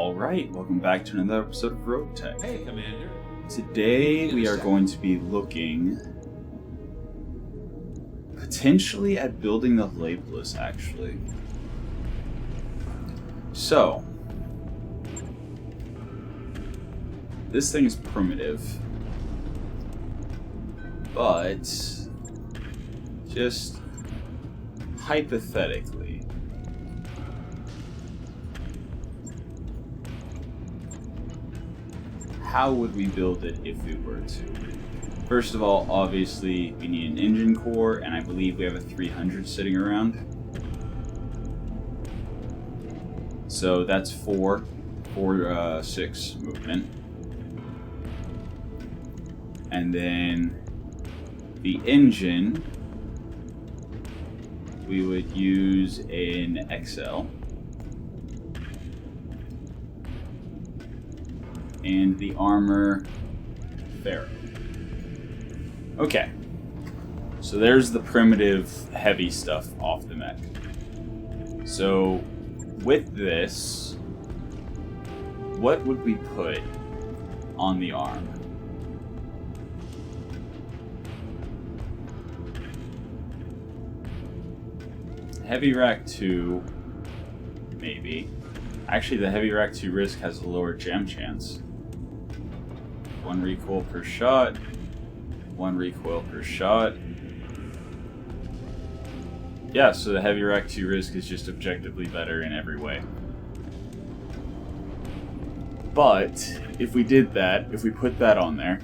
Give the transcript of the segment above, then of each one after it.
Alright, welcome back to another episode of Roguetech. Hey, Commander. Today we are going to be looking potentially at building the Labeless, actually. So, this thing is primitive, but just hypothetically, how would we build it if we were to? First of all, obviously, we need an engine core, and I believe we have a 300 sitting around. So that's 6 movement. And then the engine, we would use an XL. And the armor, Pharaoh. Okay, so there's the primitive heavy stuff off the mech. So with this, what would we put on the arm? Heavy Rack 2, maybe. Actually, the Heavy Rack 2 risk has a lower jam chance. 1 recoil per shot. 1 recoil per shot. Yeah, so the Heavy Rack 2 risk is just objectively better in every way. But if we did that, if we put that on there,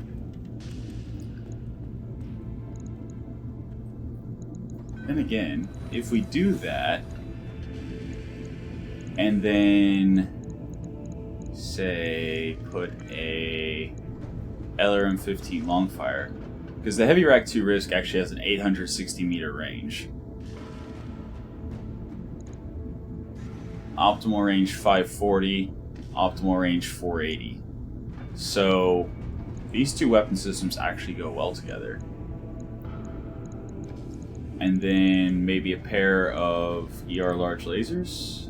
then again, if we do that, and then say put a LRM-15 Longfire, because the Heavy Rack 2 risk actually has an 860 meter range. Optimal range 540, optimal range 480. So these two weapon systems actually go well together. And then maybe a pair of ER large lasers.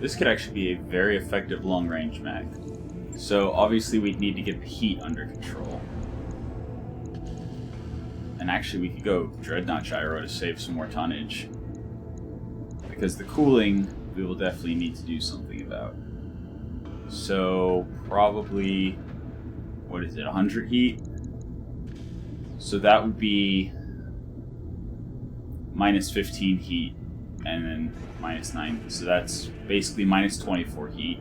This could actually be a very effective long-range mag. So obviously we'd need to get the heat under control. And actually we could go Dreadnought Gyro to save some more tonnage. Because the cooling, we will definitely need to do something about. So probably, what is it, 100 heat? So that would be minus 15 heat. And then minus 9, so that's basically minus 24 heat,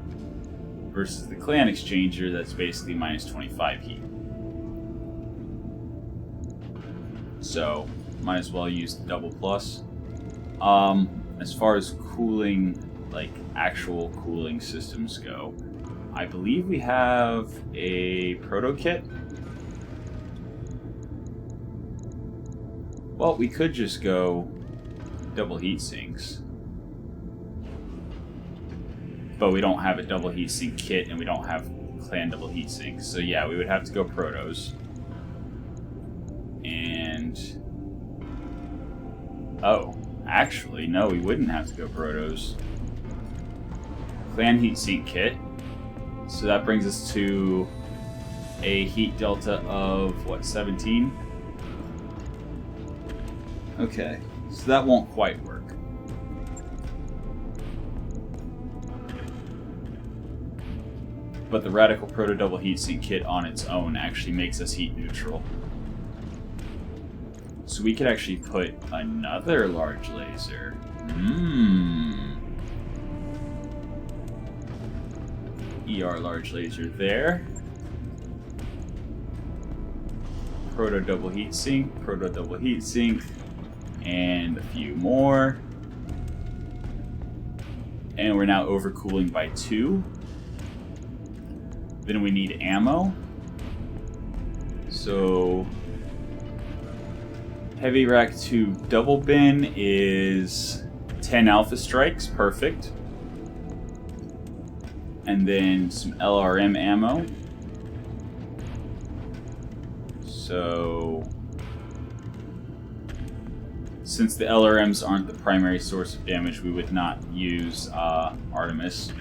versus the clan exchanger, that's basically minus 25 heat. So might as well use the double plus. As far as cooling, like actual cooling systems go, I believe we have a proto kit. Well, we could just go double heat sinks, but we don't have a double heat sink kit, and we don't have clan double heat sinks. So yeah, we would have to go protos. And oh, actually, no, we wouldn't have to go protos. Clan heat sink kit. So that brings us to a heat delta of what, 17? Okay. So that won't quite work. But the Radical Proto Double Heatsink kit on its own actually makes us heat neutral. So we could actually put another large laser. ER large laser there. Proto Double Heatsink, Proto Double Heatsink. And a few more. And we're now overcooling by 2. Then we need ammo. So Heavy Rack 2 double bin is 10 Alpha Strikes, perfect. And then some LRM ammo. So, since the LRMs aren't the primary source of damage, we would not use Artemis.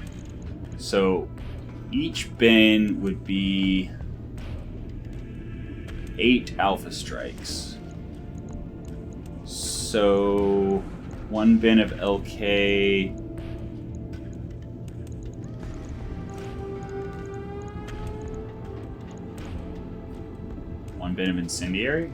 So, each bin would be 8 Alpha Strikes. So, 1 bin of LK. One bin of Incendiary.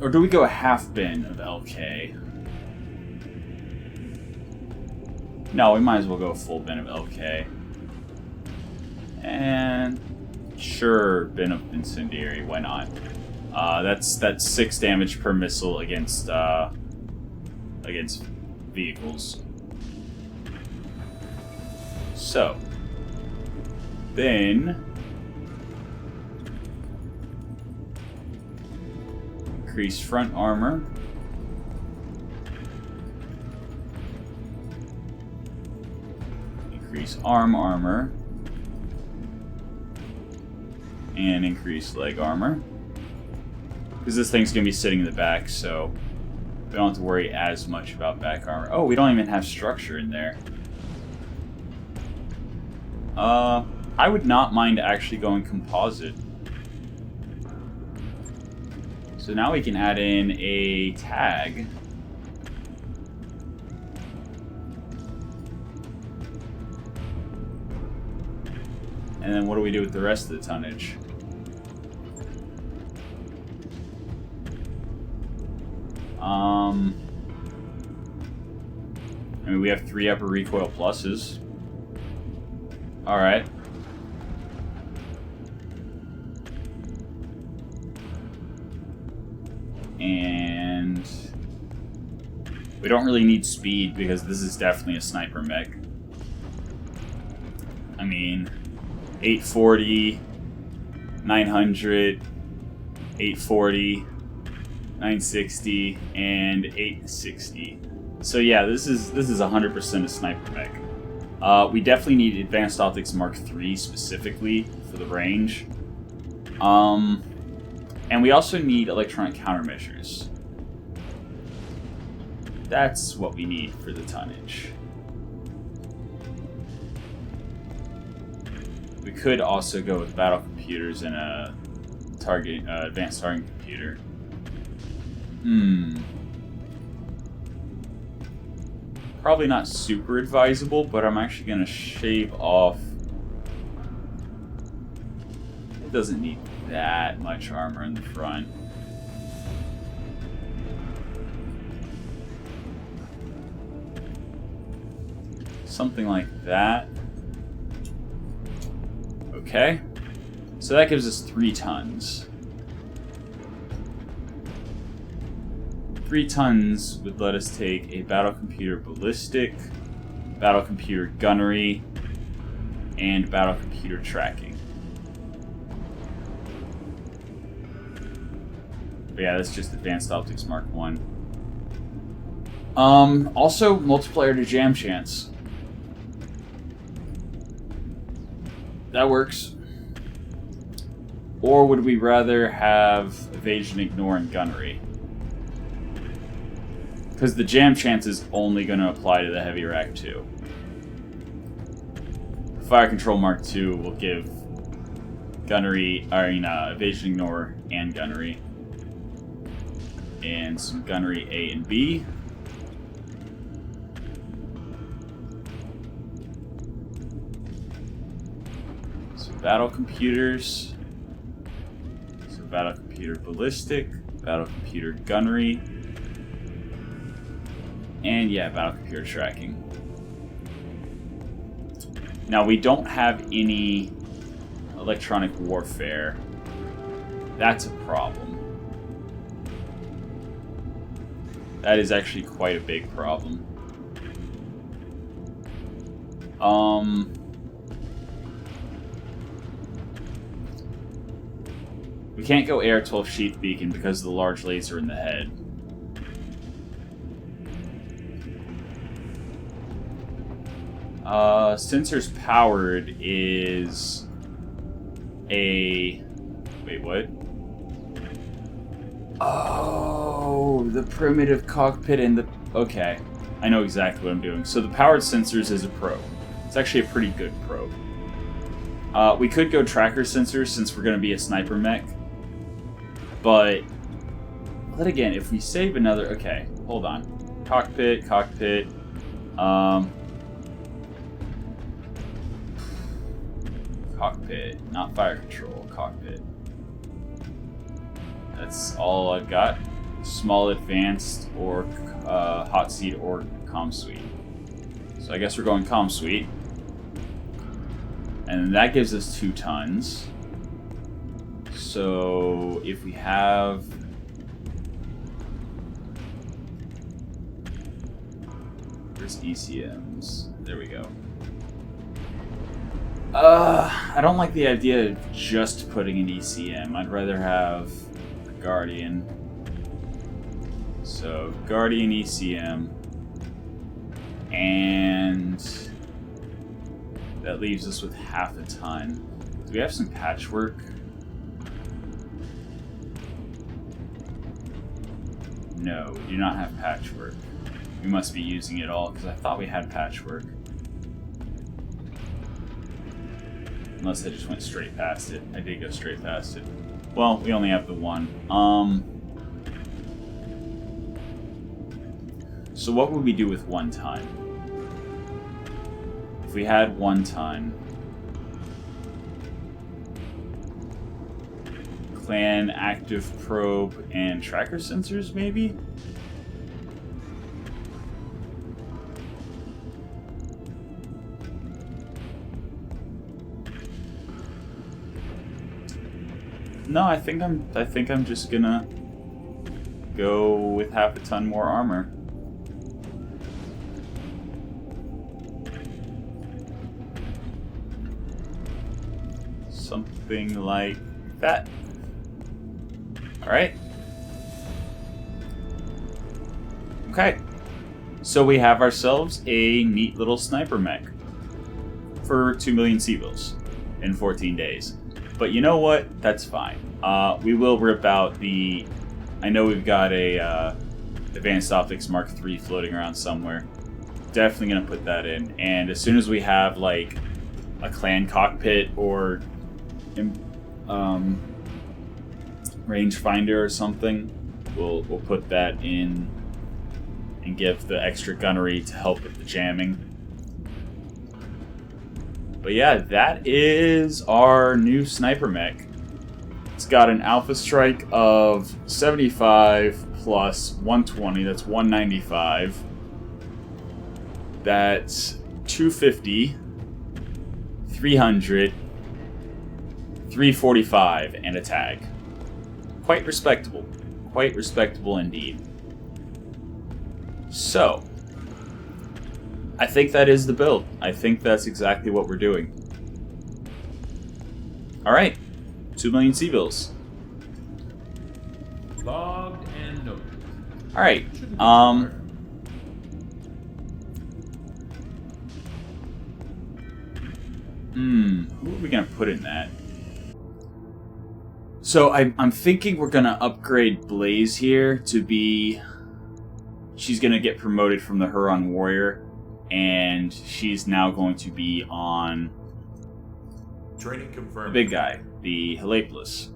Or do we go a half bin of LK? No, we might as well go a full bin of LK. And sure, bin of Incendiary, why not? That's 6 damage per missile against vehicles. So then increase front armor. Increase arm armor. And increase leg armor. Because this thing's going to be sitting in the back, so we don't have to worry as much about back armor. Oh, we don't even have structure in there. I would not mind actually going composite. So now we can add in a tag. And then what do we do with the rest of the tonnage? I mean, we have 3 upper recoil pluses. Alright. And we don't really need speed because this is definitely a sniper mech. I mean, 840, 900, 840, 960, and 860. So yeah, this is 100% a sniper mech. We definitely need Advanced Optics Mark III specifically for the range. And we also need electronic countermeasures. That's what we need for the tonnage. We could also go with battle computers and a advanced targeting computer. Probably not super advisable, but I'm actually going to shave off. It doesn't need that much armor in the front. Something like that. Okay. So that gives us 3 tons. 3 tons would let us take a battle computer ballistic, battle computer gunnery, and battle computer tracking. But yeah, that's just Advanced Optics Mark I. Also, multiplier to jam chance. That works. Or would we rather have evasion, ignore, and gunnery? Because the jam chance is only going to apply to the heavy rack 2. Fire control Mark II will give gunnery, evasion, ignore, and gunnery. And some gunnery A and B. Some battle computers. So battle computer ballistic, battle computer gunnery. And yeah, battle computer tracking. Now we don't have any electronic warfare. That's a problem. That is actually quite a big problem. We can't go air 12 sheath beacon because of the large laser in the head. Sensors powered is a... Wait, what? Oh, the primitive cockpit and the... Okay, I know exactly what I'm doing. So the powered sensors is a probe. It's actually a pretty good probe. We could go tracker sensors since we're going to be a sniper mech. But again, if we save another... Okay, hold on. Cockpit. Cockpit, not fire control, cockpit. That's all I've got. Small advanced or hot seat or comm suite. So I guess we're going comm suite. And that gives us 2 tons. So if we have... Where's ECMs? There we go. I don't like the idea of just putting an ECM. I'd rather have a Guardian. So, Guardian ECM. And that leaves us with half a ton. Do we have some patchwork? No, we do not have patchwork. We must be using it all because I thought we had patchwork. Unless I just went straight past it. I did go straight past it. Well, we only have the one. So what would we do with 1 ton? If we had 1 ton... Clan, active probe, and tracker sensors, maybe? No, I think I'm just gonna go with half a ton more armor. Something like that. All right. Okay. So we have ourselves a neat little sniper mech for 2 million C-bills in 14 days. But you know what? That's fine. We will rip out the... I know we've got a Advanced Optics Mark III floating around somewhere. Definitely going to put that in. And as soon as we have, like, a clan cockpit or rangefinder or something, we'll put that in and give the extra gunnery to help with the jamming. But yeah, that is our new sniper mech. It's got an alpha strike of 75 plus 120, that's 195. That's 250, 300, 345, and a tag. Quite respectable. Quite respectable indeed. So, I think that is the build. I think that's exactly what we're doing. Alright, 2 million C-bills. Logged and noted. Alright, who are we gonna put in that? So I'm thinking we're gonna upgrade Blaze here to be... She's gonna get promoted from the Huron Warrior, and she's now going to be on Training confirmed. the big guy, the Helepolis.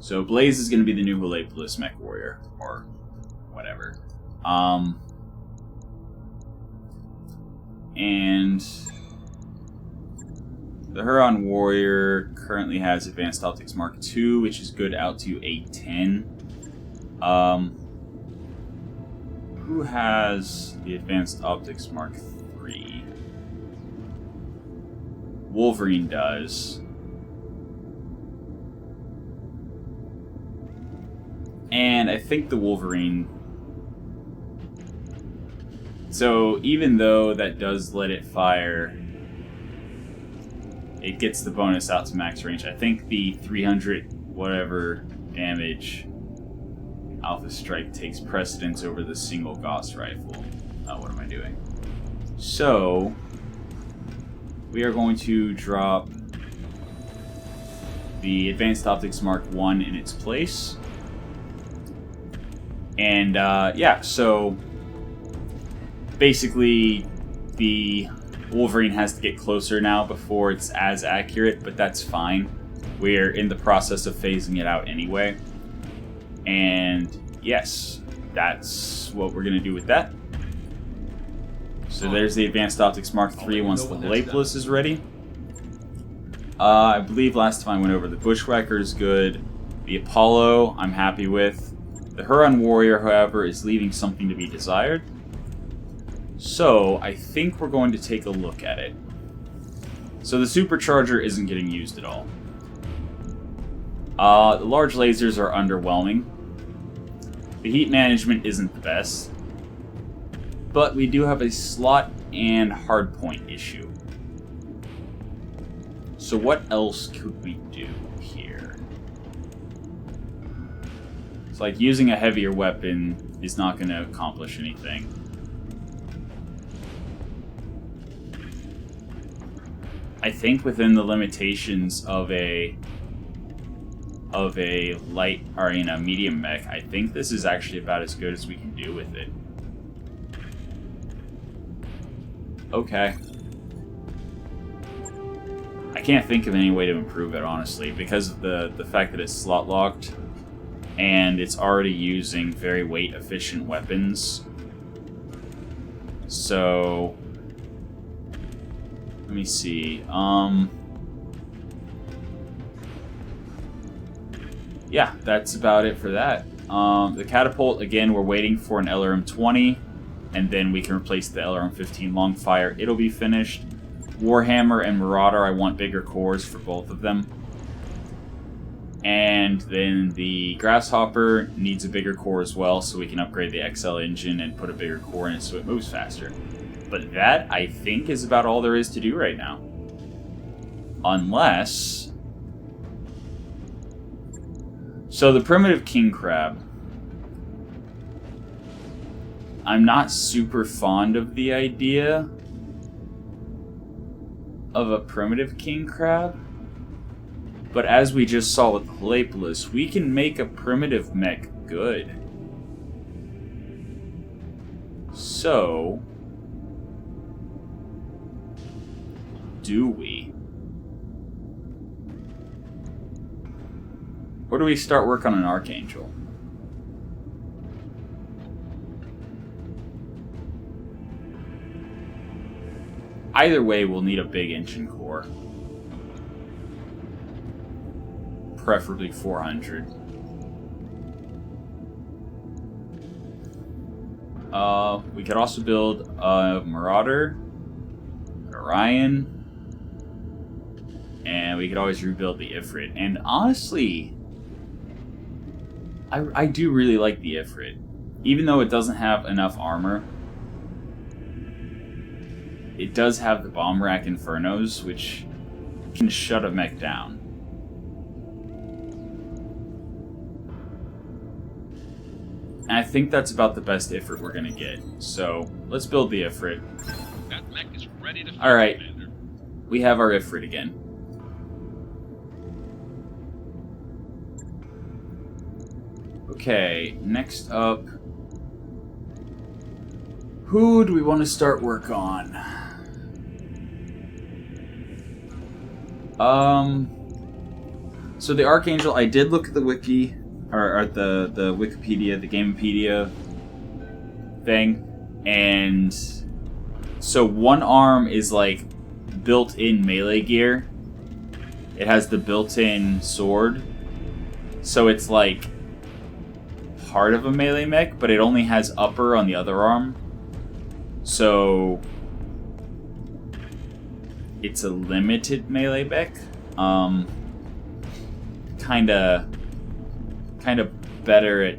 So Blaze is gonna be the new Helepolis Mech Warrior, or whatever. And the Huron Warrior currently has Advanced Optics Mark II, which is good out to 810. Who has the Advanced Optics Mark III? Wolverine does. And I think the Wolverine... So even though that does let it fire it gets the bonus out to max range. I think the 300 whatever damage Alpha Strike takes precedence over the single Gauss rifle. What am I doing? So, we are going to drop the Advanced Optics Mark I in its place. And, yeah, so basically the Wolverine has to get closer now before it's as accurate, but that's fine. We're in the process of phasing it out anyway. And, yes, that's what we're going to do with that. So there's the Advanced Optics Mark III once the Lapeless is ready. I believe last time I went over the Bushwhacker is good. The Apollo I'm happy with. The Huron Warrior, however, is leaving something to be desired. So I think we're going to take a look at it. So the Supercharger isn't getting used at all. The large lasers are underwhelming. The heat management isn't the best. But we do have a slot and hardpoint issue. So what else could we do here? It's like using a heavier weapon is not going to accomplish anything. I think within the limitations of a light or a medium mech, I think this is actually about as good as we can do with it. Okay. I can't think of any way to improve it, honestly, because of the fact that it's slot locked and it's already using very weight efficient weapons. So let me see. Yeah, that's about it for that. The catapult, again, we're waiting for an LRM-20, and then we can replace the LRM-15 Longfire. It'll be finished. Warhammer and Marauder, I want bigger cores for both of them. And then the Grasshopper needs a bigger core as well, so we can upgrade the XL engine and put a bigger core in it so it moves faster. But that, I think, is about all there is to do right now. Unless... So the Primitive King Crab. I'm not super fond of the idea of a Primitive King Crab. But as we just saw with the Lapeless, we can make a primitive mech good. So... do we? Or do we start work on an Archangel? Either way, we'll need a big engine core. Preferably 400. We could also build a Marauder, an Orion, and we could always rebuild the Ifrit. And honestly, I do really like the Ifrit. Even though it doesn't have enough armor, it does have the Bomb Rack Infernos, which can shut a mech down. And I think that's about the best Ifrit we're going to get. So, let's build the Ifrit. That mech is ready to Alright, Commander. we have our Ifrit again. Okay, next up... who do we want to start work on? So the Archangel, I did look at the wiki, or the Wikipedia, the Gamepedia thing, and so one arm is like built-in melee gear. It has the built-in sword, so it's like part of a melee mech, but it only has upper on the other arm. So it's a limited melee mech. Kind of better at.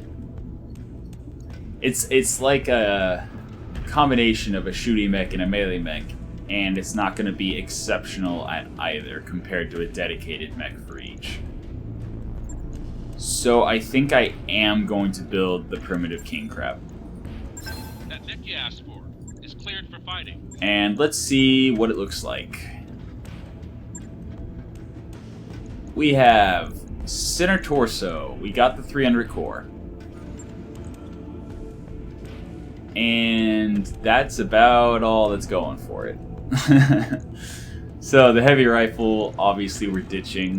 It's like a combination of a shooting mech and a melee mech, and it's not going to be exceptional at either compared to a dedicated mech for each. So I think I am going to build the primitive king crab. That mech you asked for is cleared for fighting. And let's see what it looks like. We have center torso. We got the 300 core. And that's about all that's going for it. So the heavy rifle, obviously we're ditching.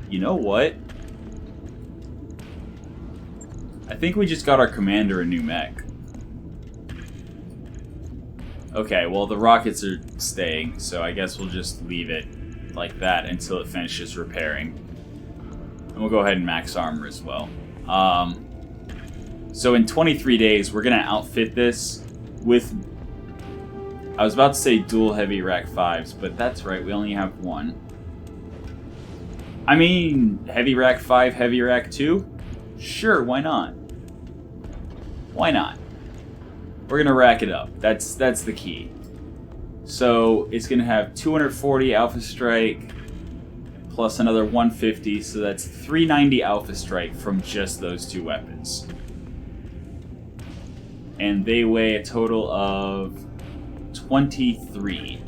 You know what? I think we just got our commander a new mech. Okay, well the rockets are staying, so I guess we'll just leave it like that until it finishes repairing. And we'll go ahead and max armor as well. So in 23 days, we're going to outfit this with... I was about to say dual heavy rack 5s, but that's right, we only have one. I mean, heavy rack 5, heavy rack 2? Sure, why not? Why not? We're gonna rack it up. That's the key. So it's gonna have 240 Alpha Strike plus another 150, so that's 390 Alpha Strike from just those two weapons. And they weigh a total of 23.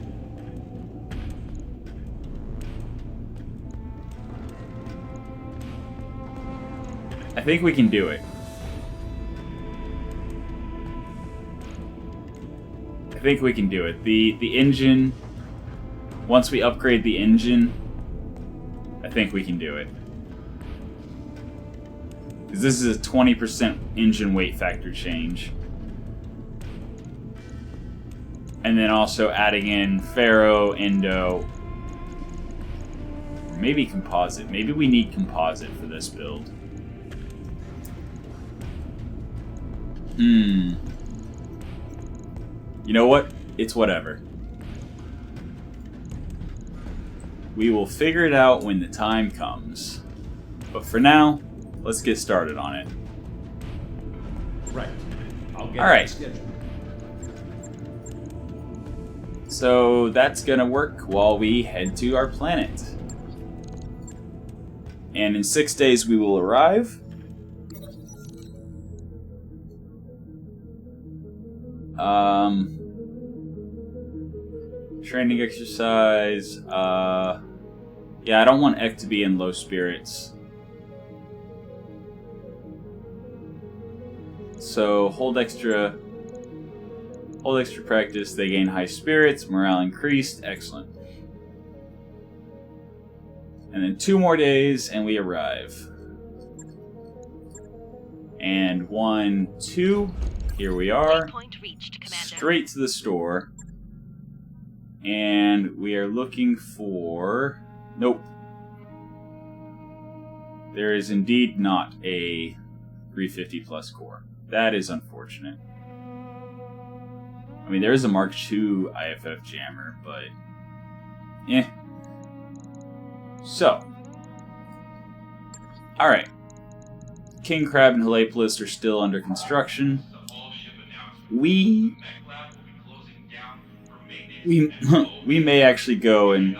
I think we can do it. I think we can do it. The engine, once we upgrade the engine, I think we can do it. Because this is a 20% engine weight factor change. And then also adding in Ferro, Endo, maybe composite. Maybe we need composite for this build. You know what? It's whatever. We will figure it out when the time comes. But for now, let's get started on it. Right. I'll get All right. scheduled. So that's gonna work while we head to our planet. And in 6 days we will arrive. Training exercise. Yeah, I don't want Ek to be in low spirits. So hold extra practice. They gain high spirits, morale increased. Excellent. And then 2 more days, and we arrive. And 1, 2. Here we are. Straight to the store. And we are looking for... Nope. There is indeed not a 350 plus core. That is unfortunate. I mean, there is a Mark II IFF jammer, but... eh. So. Alright. King Crab and Helepolis are still under construction. We may actually go and...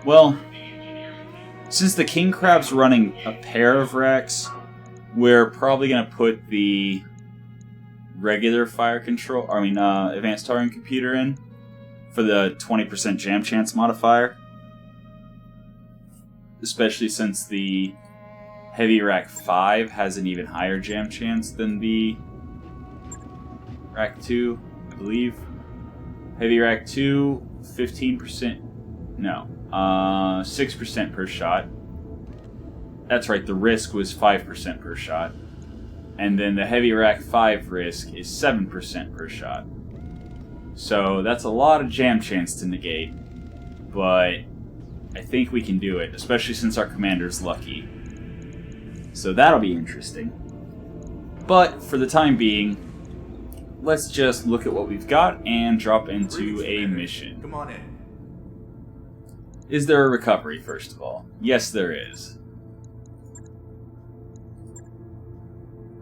Well, since the King Crab's running a pair of racks, we're probably going to put the regular fire control, advanced targeting computer in for the 20% jam chance modifier. Especially since the Heavy Rack 5 has an even higher jam chance than the Rack 2, I believe. Heavy Rack 2, 15%, no, 6% per shot. That's right, the risk was 5% per shot. And then the Heavy Rack 5 risk is 7% per shot. So that's a lot of jam chance to negate, but I think we can do it, especially since our commander's lucky. So that'll be interesting. But for the time being, let's just look at what we've got and drop into a mission. Come on in. Is there a recovery, first of all? Yes, there is.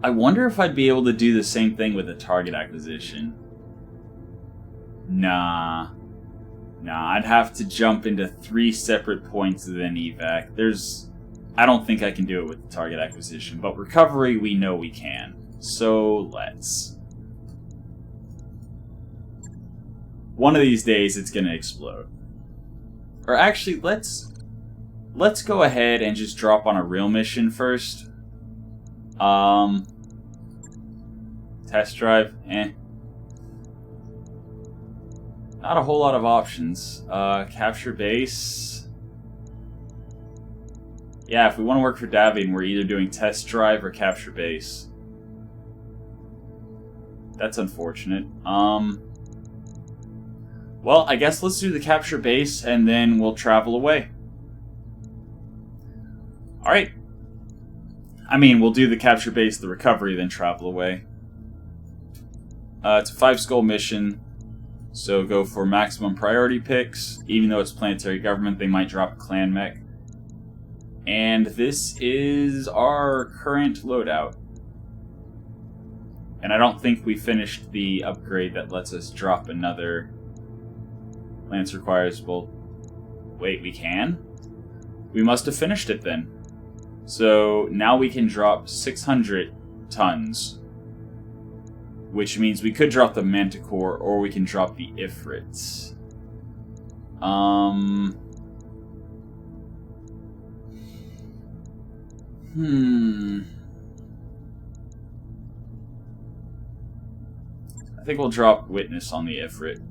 I wonder if I'd be able to do the same thing with a target acquisition. Nah, I'd have to jump into 3 separate points of then evac. I don't think I can do it with the target acquisition, but recovery we know we can. So let's. One of these days it's gonna explode. Or actually, let's go ahead and just drop on a real mission first. Test drive, Not a whole lot of options. Capture base. Yeah, if we want to work for Davion, we're either doing test drive or capture base. That's unfortunate. Well, I guess let's do the capture base and then we'll travel away. Alright. I mean, we'll do the capture base, the recovery, then travel away. It's a 5 skull mission, so go for maximum priority picks. Even though it's planetary government, they might drop a clan mech. And this is our current loadout. And I don't think we finished the upgrade that lets us drop another Lance requires, well, wait, we can? We must have finished it then. So now we can drop 600 tons. Which means we could drop the Manticore or we can drop the Ifrits. I think we'll drop Witness on the Ifrit.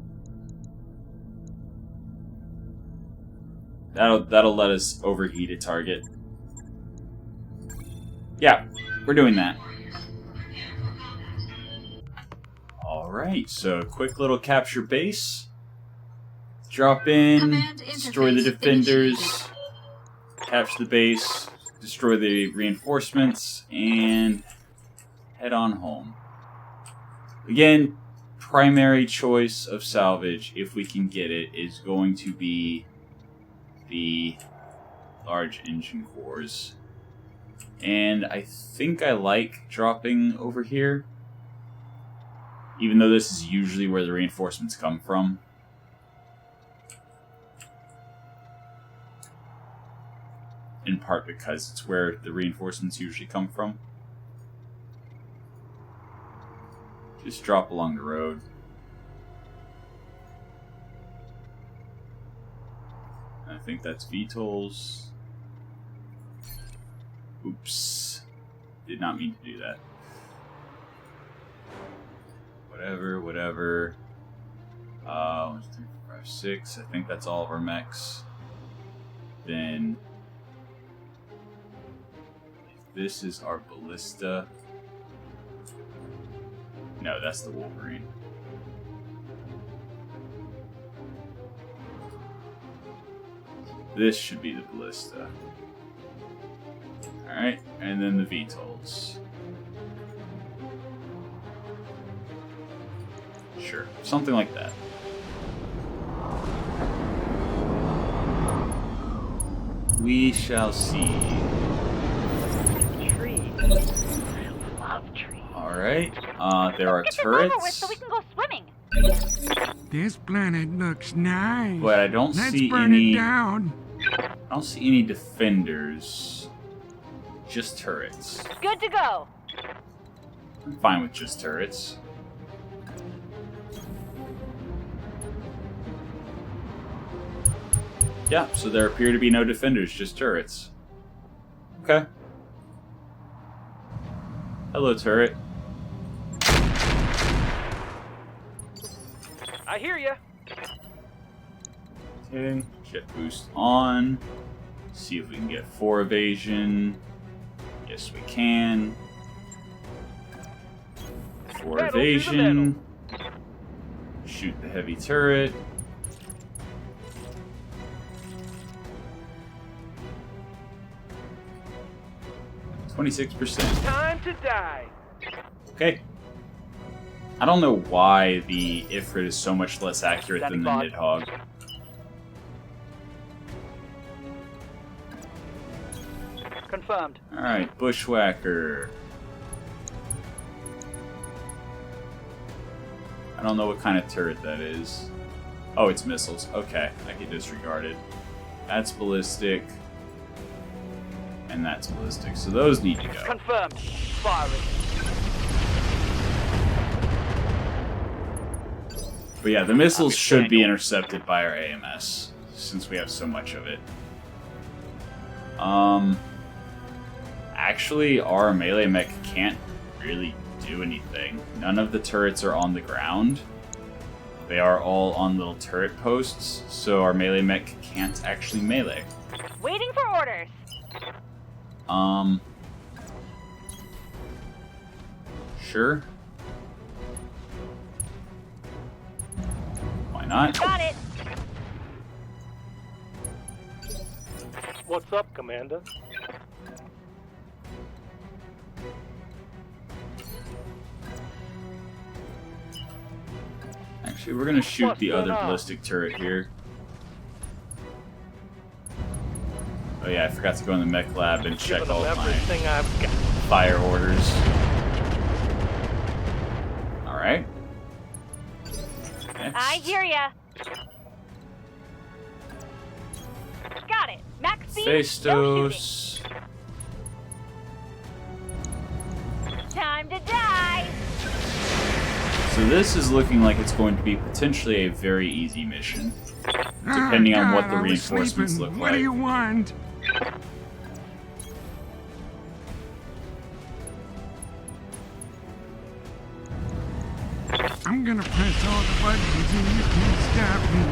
That'll let us overheat a target. Yeah, we're doing that. Alright, so quick little capture base. Drop in, destroy the defenders, capture the base, destroy the reinforcements, and head on home. Again, primary choice of salvage, if we can get it, is going to be the large engine cores. And I think I like dropping over here, even though this is usually where the reinforcements come from. In part because it's where the reinforcements usually come from. Just drop along the road. I think that's VTOLs. Oops. Did not mean to do that. Whatever. 1, 2, 3, 4, 5, 6. I think that's all of our mechs. Then this is our ballista. No, that's the Wolverine. This should be the ballista. Alright, and then the VTOLs. Sure, something like that. We shall see. Trees. I love trees. Alright, there are turrets. So we can go swimming. This planet looks nice. But I don't Let's see burn any. it down. I don't see any defenders. Just turrets. Good to go. I'm fine with just turrets. Yeah, so there appear to be no defenders, just turrets. Okay. Hello, turret. I hear ya. Okay, jet boost on. See if we can get 4 evasion. Yes, we can. 4 evasion. Shoot the heavy turret. %. Time to die. Okay. I don't know why the Ifrit is so much less accurate than the Nidhogg. Confirmed. Alright, Bushwhacker. I don't know what kind of turret that is. Oh, it's missiles. Okay, I can disregard it. That's ballistic. And that's ballistic. So those need to go. Confirmed. Firing. But yeah, the missiles should be intercepted by our AMS, since we have so much of it. Actually, our melee mech can't really do anything. None of the turrets are on the ground. They are all on little turret posts, so our melee mech can't actually melee. Waiting for orders. Sure. Why not? Got it. What's up, Commander? Actually, we're gonna shoot What's the other going on? ballistic turret here. Oh yeah, I forgot to go in the mech lab and check Giving all them my everything I've got. fire orders. Alright. I hear ya. Got it. Max speed. No shooting. Festos. Time to die. So this is looking like it's going to be potentially a very easy mission, depending on what the I was reinforcements sleeping. look What do like. you want? I'm gonna press all the buttons and you can't stop me.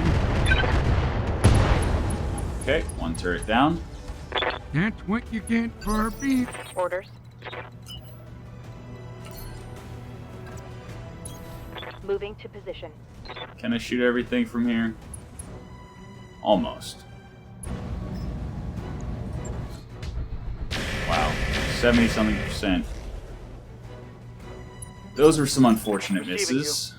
Okay, one turret down. That's what you get for beef. Orders. Moving to position. Can I shoot everything from here? Almost. Wow, 70-something%. Those were some unfortunate Receiving misses.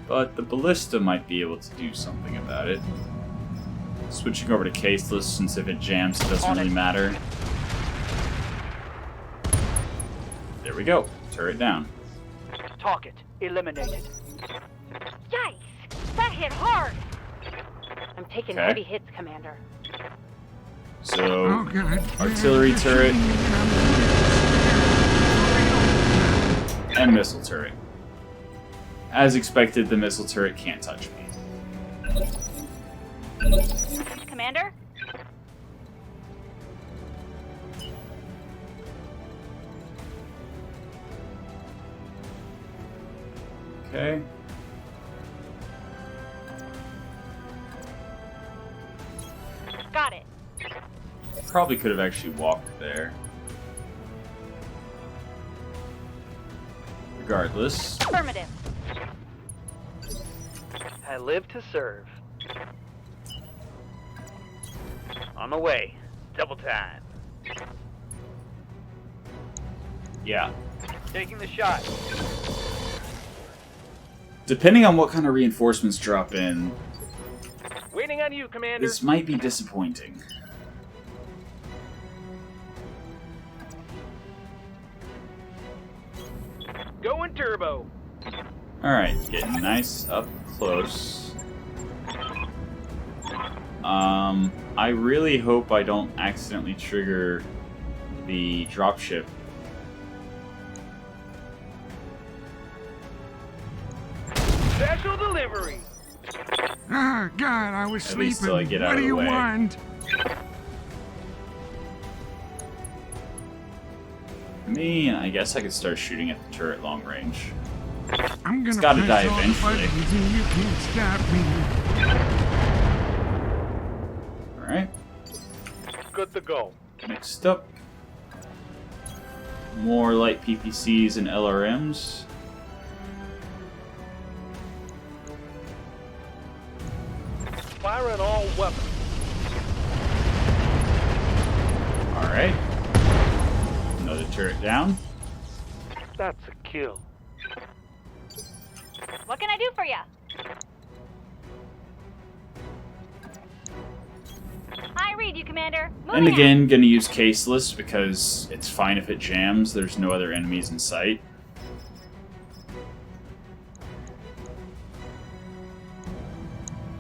But the ballista might be able to do something about it. Switching over to caseless, since if it jams, it doesn't really matter. There we go. Turret down. Target eliminated. Yikes! That hit hard. I'm taking Okay. heavy hits, Commander. So, Oh, God. artillery turret and missile turret. As expected, the missile turret can't touch me. Commander? Okay. Got it. Probably could have actually walked there. Regardless. Affirmative. I live to serve. On the way. Double time. Yeah. Taking the shot. Depending on what kind of reinforcements drop in, Waiting on you, Commander. this might be disappointing. Going turbo. Alright, getting nice up close. I really hope I don't accidentally trigger the dropship. Special delivery. Oh, God, I was At sleeping. least till I get out what of do the you way. want? I guess I could start shooting at the turret long range. I'm gonna gotta press die all eventually. the buttons and you can't stop me. Alright, Good to go. next up. More light PPCs and LRMs. Firing all weapons. Alright. Another turret down. That's a kill. What can I do for ya? I read you, Commander. And Moving again, gonna use caseless because it's fine if it jams. There's no other enemies in sight.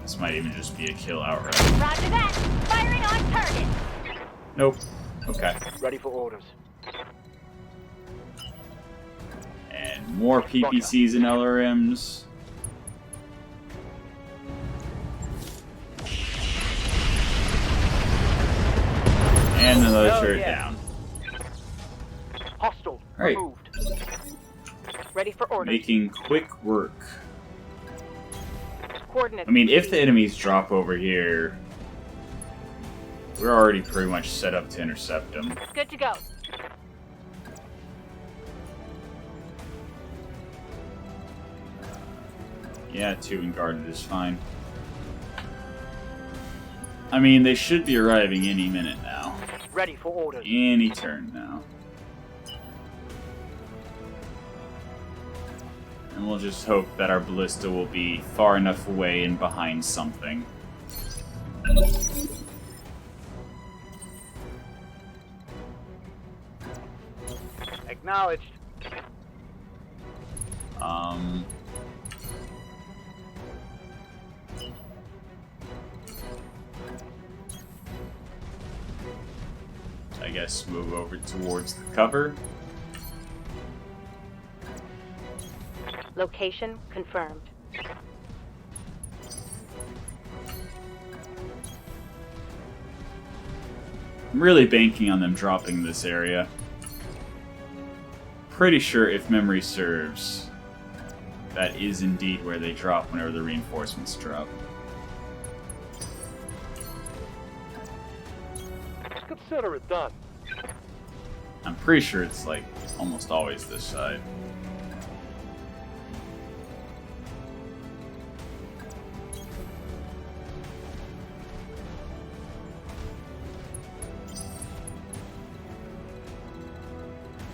This might even just be a kill outright. out. Roger that. Firing on target. Nope. Okay. Ready for orders. And more PPCs and LRMs. And another turret down. Hostile. Alright. Removed. Ready for orders. Making quick work. Coordinates. I mean, if the enemies drop over here, we're already pretty much set up to intercept them. Good to go. Yeah, 2 and guarded is fine. I mean, they should be arriving any minute now. Ready for orders. Any turn now. And we'll just hope that our ballista will be far enough away and behind something. Acknowledged. I guess move over towards the cover. Location confirmed. I'm really banking on them dropping this area. Pretty sure, if memory serves, that is indeed where they drop whenever the reinforcements drop. Consider it done. I'm pretty sure it's like almost always this side.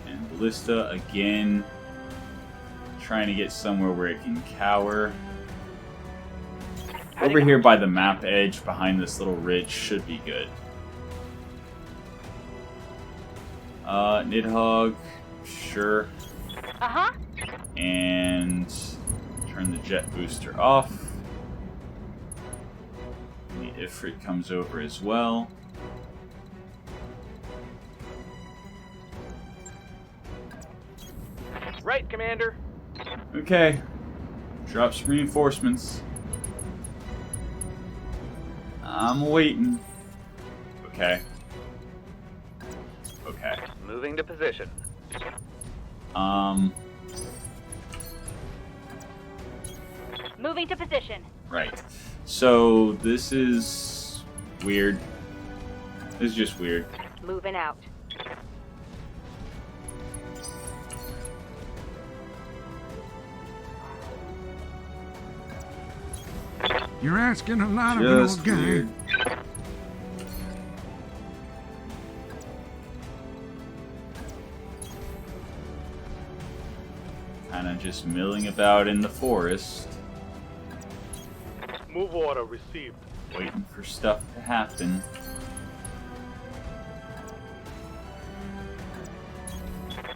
And ballista again, trying to get somewhere where it can cower. Over here by the map edge, behind this little ridge, should be good. Nidhogg, sure. Uh-huh. And turn the jet booster off. The Ifrit comes over as well. Right, Commander. Okay. Drop some reinforcements. I'm waiting. Okay. Okay. Moving to position. Moving to position. Right. So this is weird. This is just weird. Moving out. You're asking a lot of an Just old guy. weird. Kind of just milling about in the forest, Move order received. waiting for stuff to happen.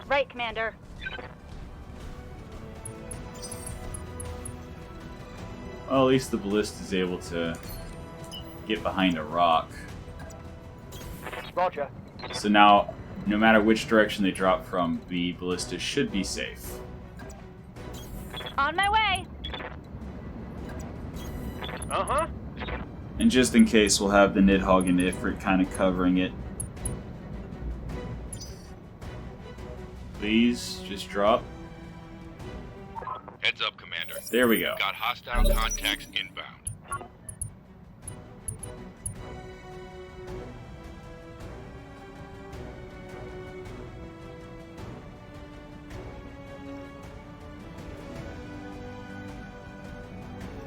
Right, Commander. Well, at least the ballista is able to get behind a rock. Roger. So now, no matter which direction they drop from, the ballista should be safe. On my way. Uh-huh. And just in case, we'll have the Nidhogg and Ifrit kind of covering it. Please, just drop. Heads up, Commander. There we go. Got hostile contacts inbound.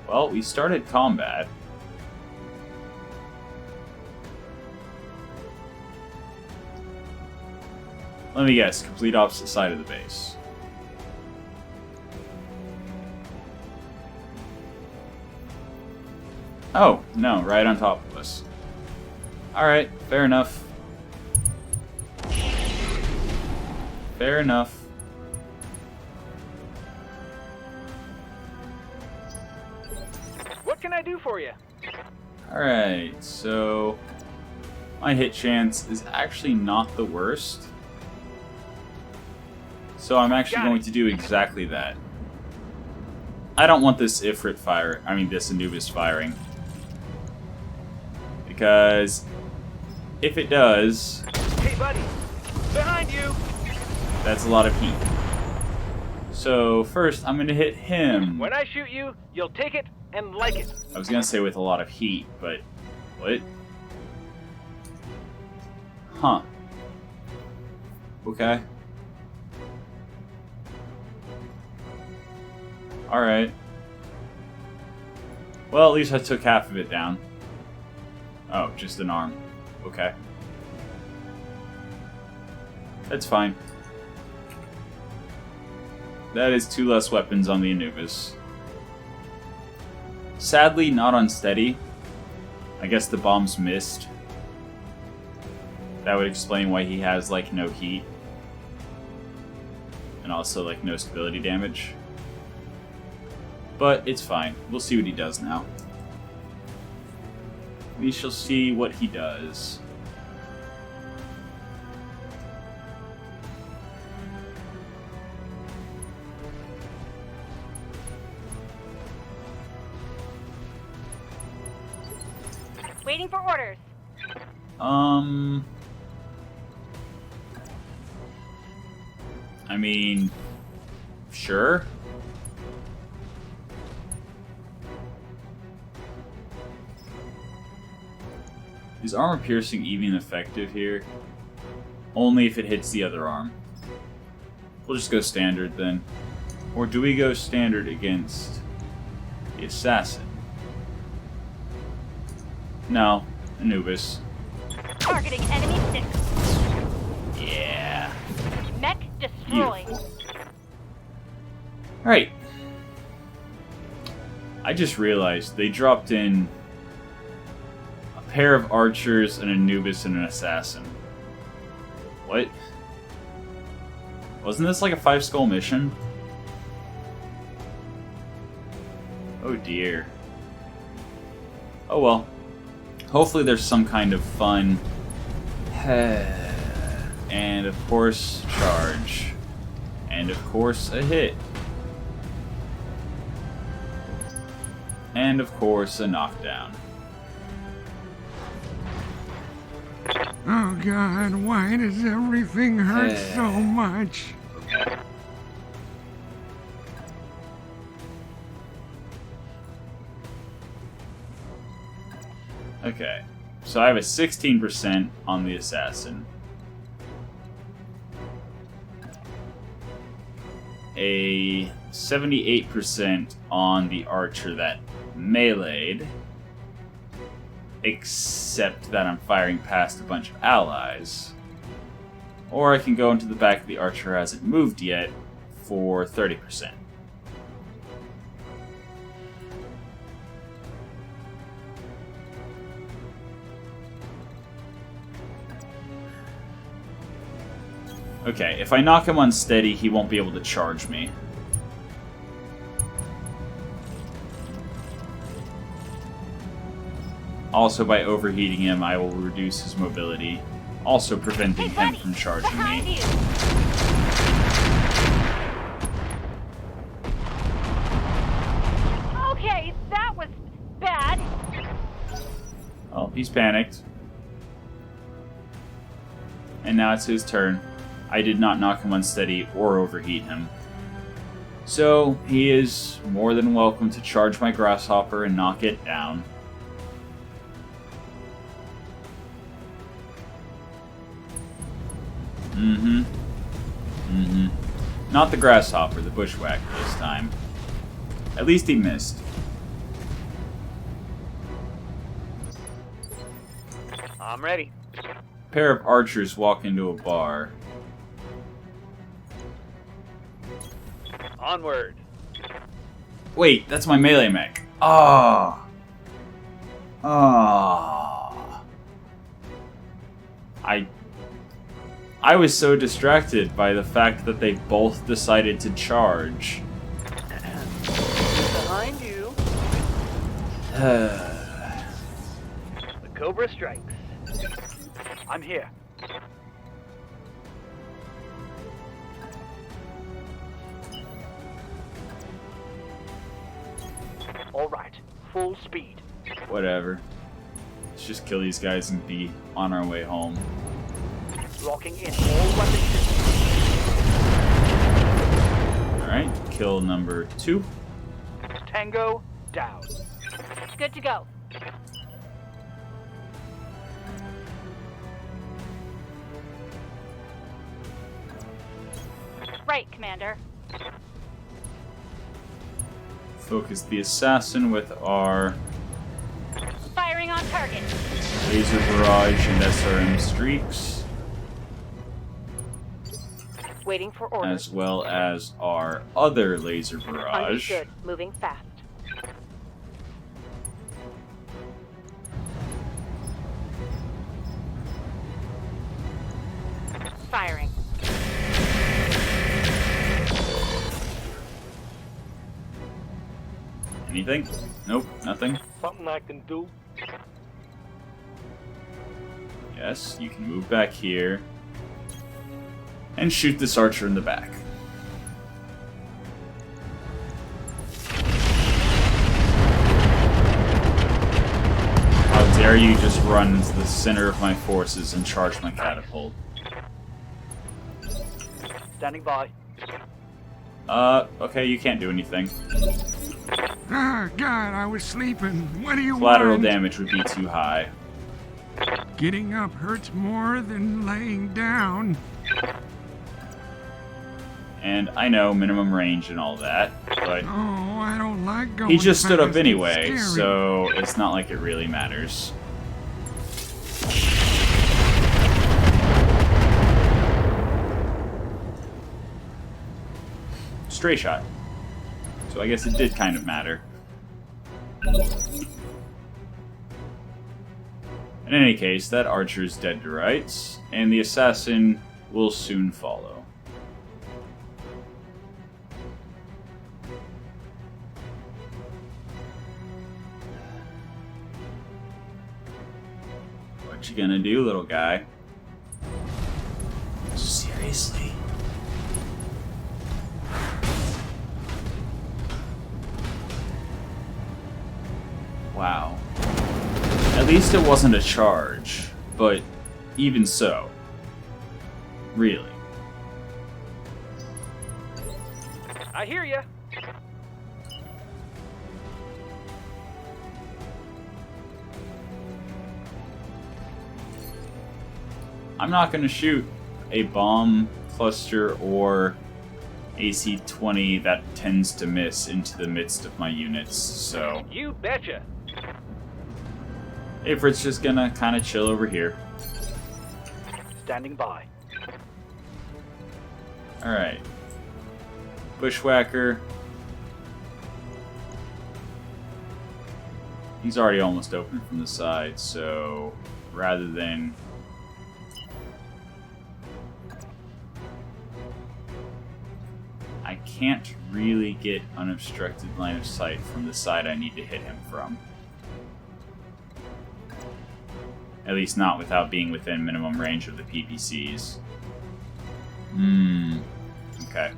Well, we started combat. Let me guess, complete opposite side of the base. Oh, no, right on top of us. Alright, fair enough. Fair enough. What can I do for you? Alright, so my hit chance is actually not the worst. So I'm actually going to do exactly that. I don't want this Ifrit this Anubis firing. Because if it does, Hey, buddy. Behind you. that's a lot of heat. So first, I'm going to hit him. When I shoot you, you'll take it and like it. I was going to say with a lot of heat, but what? Huh. Okay. Alright. Well, at least I took half of it down. Oh, just an arm. Okay. That's fine. That is 2 less weapons on the Anubis. Sadly, not unsteady. I guess the bombs missed. That would explain why he has, like, no heat. And also, like, no stability damage. But it's fine. We'll see what he does now. We shall see what he does. Waiting for orders. I mean, sure. Is armor piercing even effective here? Only if it hits the other arm. We'll just go standard then. Or do we go standard against the assassin? No, Anubis. Targeting enemy 6. Yeah. Mech destroyed. Alright. I just realized they dropped in a pair of archers, an Anubis, and an assassin. What? Wasn't this like a 5-skull mission? Oh dear. Oh well. Hopefully there's some kind of fun. And of course, charge. And of course, a hit. And of course, a knockdown. Oh God, why does everything hurt so much? Okay, so I have a 16% on the assassin. A 78% on the archer that meleeed. Except that I'm firing past a bunch of allies. Or I can go into the back of the archer who hasn't moved yet for 30%. Okay, if I knock him unsteady, he won't be able to charge me. Also, by overheating him, I will reduce his mobility, also preventing him from charging Behind me. you. Okay, that was bad. Oh, he's panicked. And now it's his turn. I did not knock him unsteady or overheat him. So, he is more than welcome to charge my grasshopper and knock it down. Not the grasshopper, the bushwhacker this time. At least he missed. I'm ready. A pair of archers walk into a bar. Onward. Wait, that's my melee mech. Ah. Ah. I was so distracted by the fact that they both decided to charge. Behind you, the Cobra strikes. I'm here. All right, full speed. Whatever. Let's just kill these guys and be on our way home. Locking in all weapon systems. Alright, kill number 2. Tango down. Good to go. Right, Commander. Focus the assassin with our Firing on target. laser barrage and SRM streaks, Waiting for orders. as well as our other laser barrage. Understood. Moving fast. Firing. Anything? Nope, nothing. Something I can do. Yes, you can move back here and shoot this archer in the back. How dare you just run into the center of my forces and charge my catapult? Standing by. Okay, you can't do anything. Ah, God, I was sleeping. What do you Collateral want? damage would be too high. Getting up hurts more than laying down. And I know minimum range and all that, but Oh, I don't like going he just stood fast. up anyway, It's scary. so it's not like it really matters. Stray shot. So I guess it did kind of matter. In any case, that archer's dead to rights, and the assassin will soon follow. What you gonna do, little guy? Seriously? Wow. At least it wasn't a charge, but even so. Really. I hear ya. I'm not going to shoot a bomb cluster or AC-20 that tends to miss into the midst of my units, so You betcha. Ifrit's just gonna kind of chill over here. Standing by. Alright. Bushwhacker. He's already almost open from the side, so rather than... I can't really get unobstructed line of sight from the side I need to hit him from. At least not without being within minimum range of the PPCs. Okay.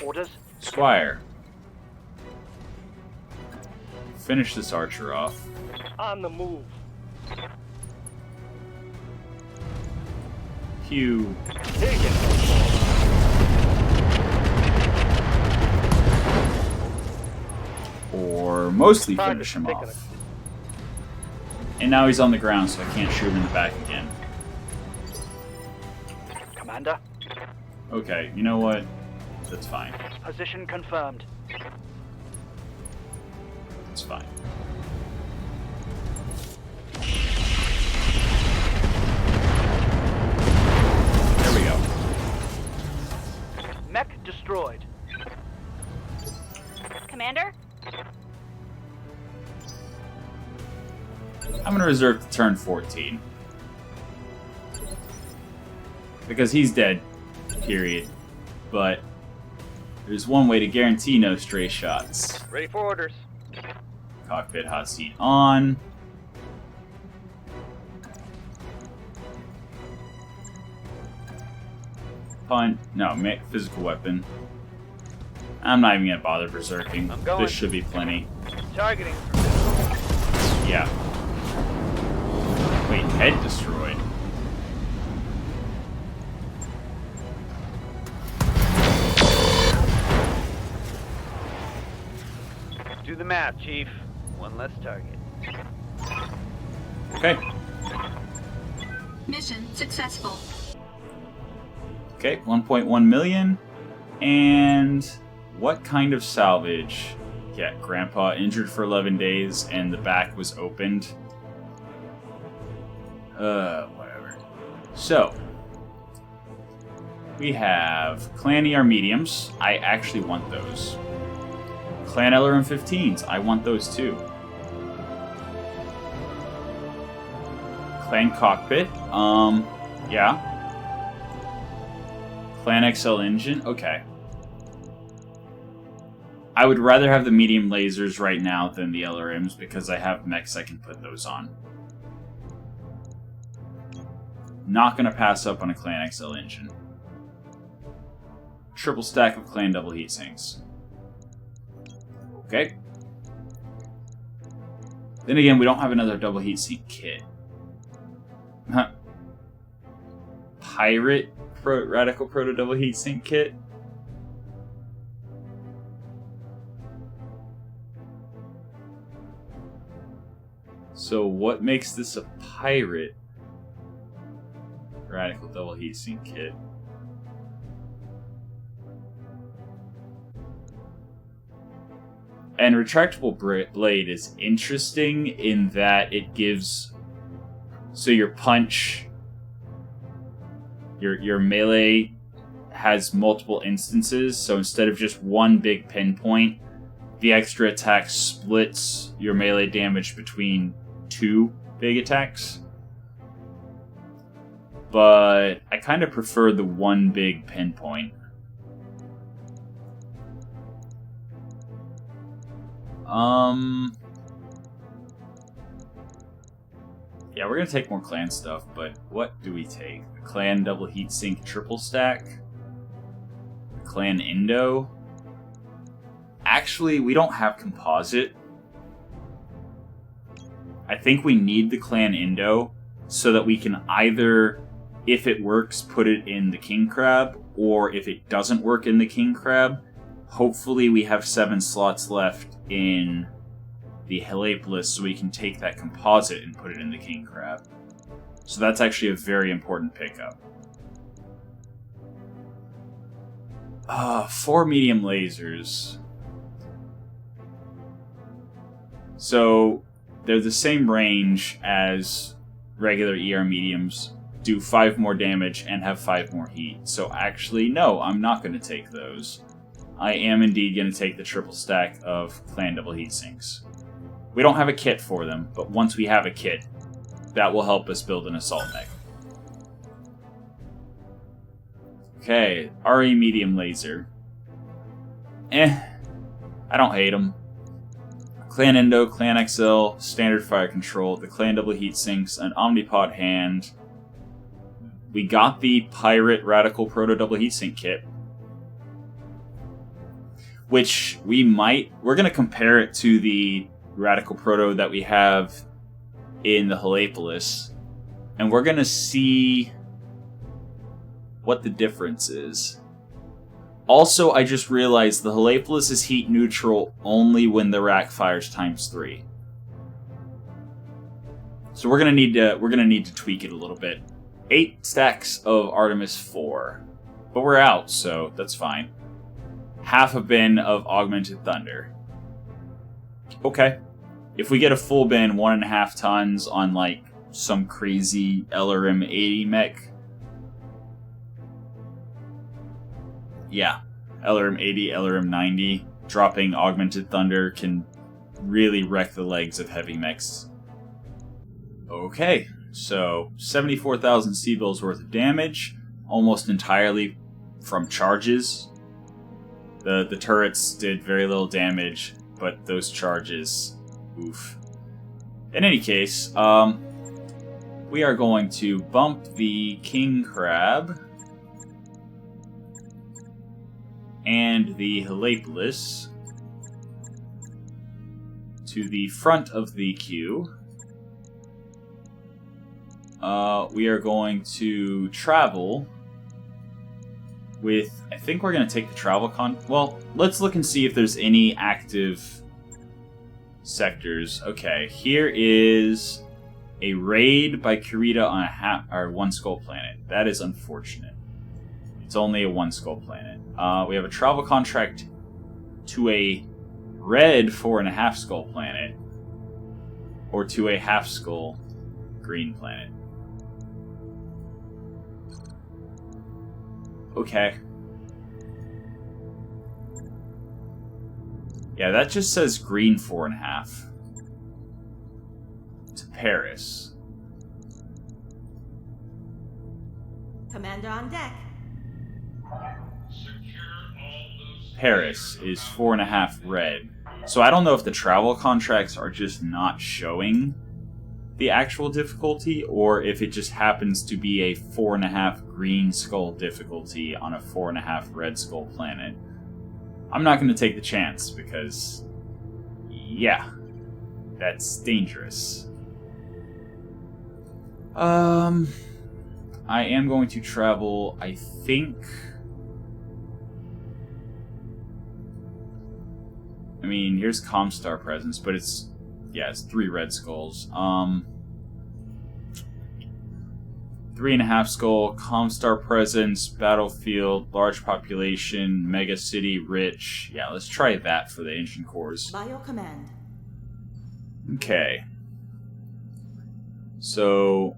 Orders. Squire. Finish this archer off. On the move. Hugh. Take it. Or mostly Target finish him taken. off. And now he's on the ground, so I can't shoot him in the back again. Commander. Okay, you know what? That's fine. Position confirmed. It's fine. There we go. Mech destroyed. Commander? I'm gonna reserve the turn 14. Because he's dead. Period. But there's one way to guarantee no stray shots. Ready for orders. Cockpit hot seat on. Punt. No, physical weapon. I'm not even gonna bother berserking. I'm going. This should be plenty. Targeting. Yeah. Wait, head destroyed. Do the math, Chief. One less target. Okay. Mission successful. Okay, 1.1 million. And what kind of salvage? Yeah, Grandpa injured for 11 days and the back was opened. Whatever. So, we have Clan ER mediums. I actually want those. Clan LRM 15s. I want those too. Clan cockpit. Yeah. Clan XL engine. Okay. I would rather have the medium lasers right now than the LRMs because I have mechs I can put those on. Not gonna pass up on a Clan XL engine. Triple stack of Clan double heat sinks. Okay. Then again, we don't have another double heat sink kit. Huh. Pirate Radical Proto double heat sink kit? So what makes this a pirate Radical double heatsink kit? And retractable blade is interesting in that it gives, so your punch, your melee has multiple instances. So instead of just one big pinpoint, the extra attack splits your melee damage between two big attacks. But I kind of prefer the one big pinpoint. Yeah, we're gonna take more clan stuff, but what do we take? The clan double heatsink triple stack? The clan Indo? Actually, we don't have composite. I think we need the clan Indo so that we can either, if it works, put it in the king crab, or if it doesn't work in the king crab, hopefully we have 7 slots left in the Helepolis so we can take that composite and put it in the king crab. So that's actually a very important pickup. 4 medium lasers. So they're the same range as regular ER mediums, do 5 more damage and have 5 more heat. So actually, no, I'm not going to take those. I am indeed going to take the triple stack of clan double heat sinks. We don't have a kit for them, but once we have a kit, that will help us build an assault mech. Okay, RE medium laser. I don't hate them. Clan Indo, Clan XL, standard fire control, the clan double heat sinks, an omnipod hand. We got the pirate radical proto double heatsink kit, which we're going to compare it to the radical proto that we have in the Helepolis, and we're going to see what the difference is. Also, I just realized the Helepolis is heat neutral only when the rack fires ×3. So we're going to need to tweak it a little bit. 8 stacks of Artemis 4. But we're out, so that's fine. Half a bin of Augmented Thunder. Okay. If we get a full bin, 1.5 tons on like some crazy LRM 80 mech. Yeah. LRM 80, LRM 90. Dropping Augmented Thunder can really wreck the legs of heavy mechs. Okay. So, 74,000 C-bills worth of damage. almost entirely from charges. The turrets did very little damage, but those charges, oof. In any case, we are going to bump the king crab and the Helepolis to the front of the queue. We are going to travel with... I think we're going to take the travel well, let's look and see if there's any active sectors. Okay, here is a raid by Kurita on one skull planet. That is unfortunate. It's only a one skull planet. We have a travel contract to a red 4.5 skull planet, or to a half skull green planet. Okay. Yeah, that just says green 4.5. To Paris. Commander on deck. Paris is 4.5 red. So I don't know if the travel contracts are just not showing the actual difficulty, or if it just happens to be a 4.5 green skull difficulty on a 4.5 red skull planet. I'm not going to take the chance because, yeah, that's dangerous. I am going to travel, I think... I mean, here's Comstar presence, but it's... yeah, it's 3 red skulls. 3.5 skull, Comstar presence, battlefield, large population, mega city, rich. Yeah, let's try that for the ancient cores. By your command. Okay. So...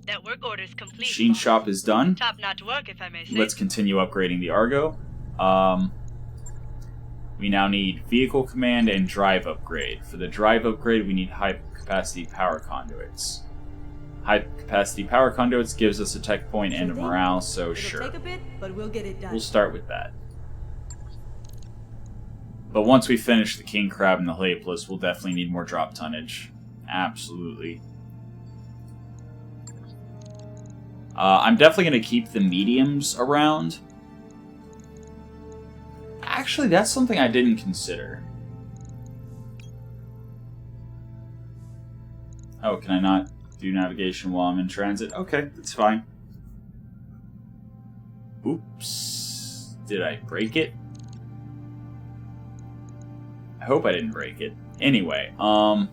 Network orders complete. Machine shop is done. Top-notch work, if I may say. Let's continue upgrading the Argo. We now need vehicle command and drive upgrade. For the drive upgrade, we need high-capacity power conduits. High-capacity power conduits gives us a tech point and a morale, so sure. It'll take a bit, but we'll get it done. We'll start with that. But once we finish the King Crab and the Helepolis, we'll definitely need more drop tonnage. Absolutely. I'm definitely going to keep the mediums around. Actually, that's something I didn't consider. Oh, can I not do navigation while I'm in transit? Okay, that's fine. Oops. Did I break it? I hope I didn't break it. Anyway, so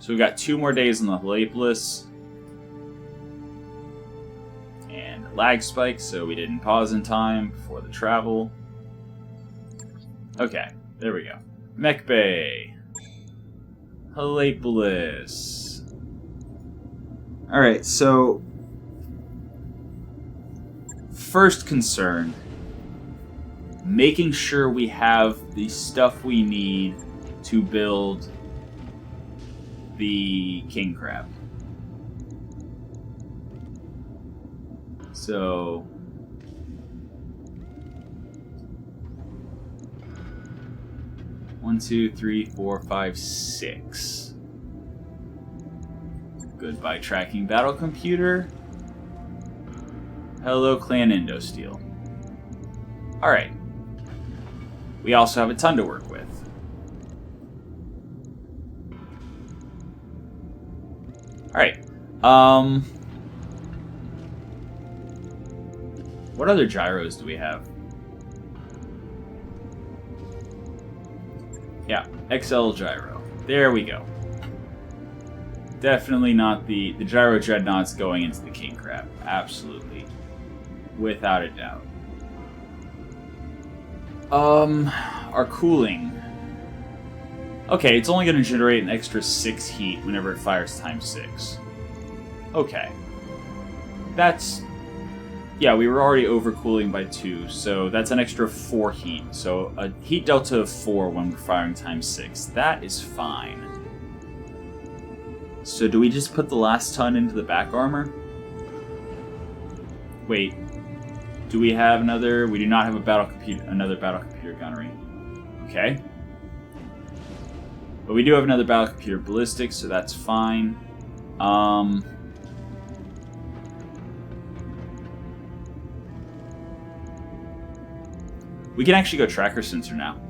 we've got 2 more days on the Helepolis. And lag spike, so we didn't pause in time before the travel. Okay, there we go. Mech Bay. Helepolis. Alright, so... first concern. Making sure we have the stuff we need to build the King Crab. So... 1, 2, 3, 4, 5, 6. Goodbye, tracking battle computer. Hello, Clan Indosteel. Alright. We also have a ton to work with. Alright. What other gyros do we have? Yeah, XL gyro. There we go. Definitely not the gyro dreadnoughts going into the King Crab. Absolutely. Without a doubt. Our cooling. Okay, it's only going to generate an extra 6 heat whenever it fires ×6. Okay. That's... yeah, we were already overcooling by 2, so that's an extra 4 heat. So a heat delta of 4 when we're firing ×6. That is fine. So do we just put the last ton into the back armor? Wait. Do we have another? We do not have another battle computer gunnery. Okay. But we do have another battle computer ballistics, so that's fine. We can actually go tracker sensor now.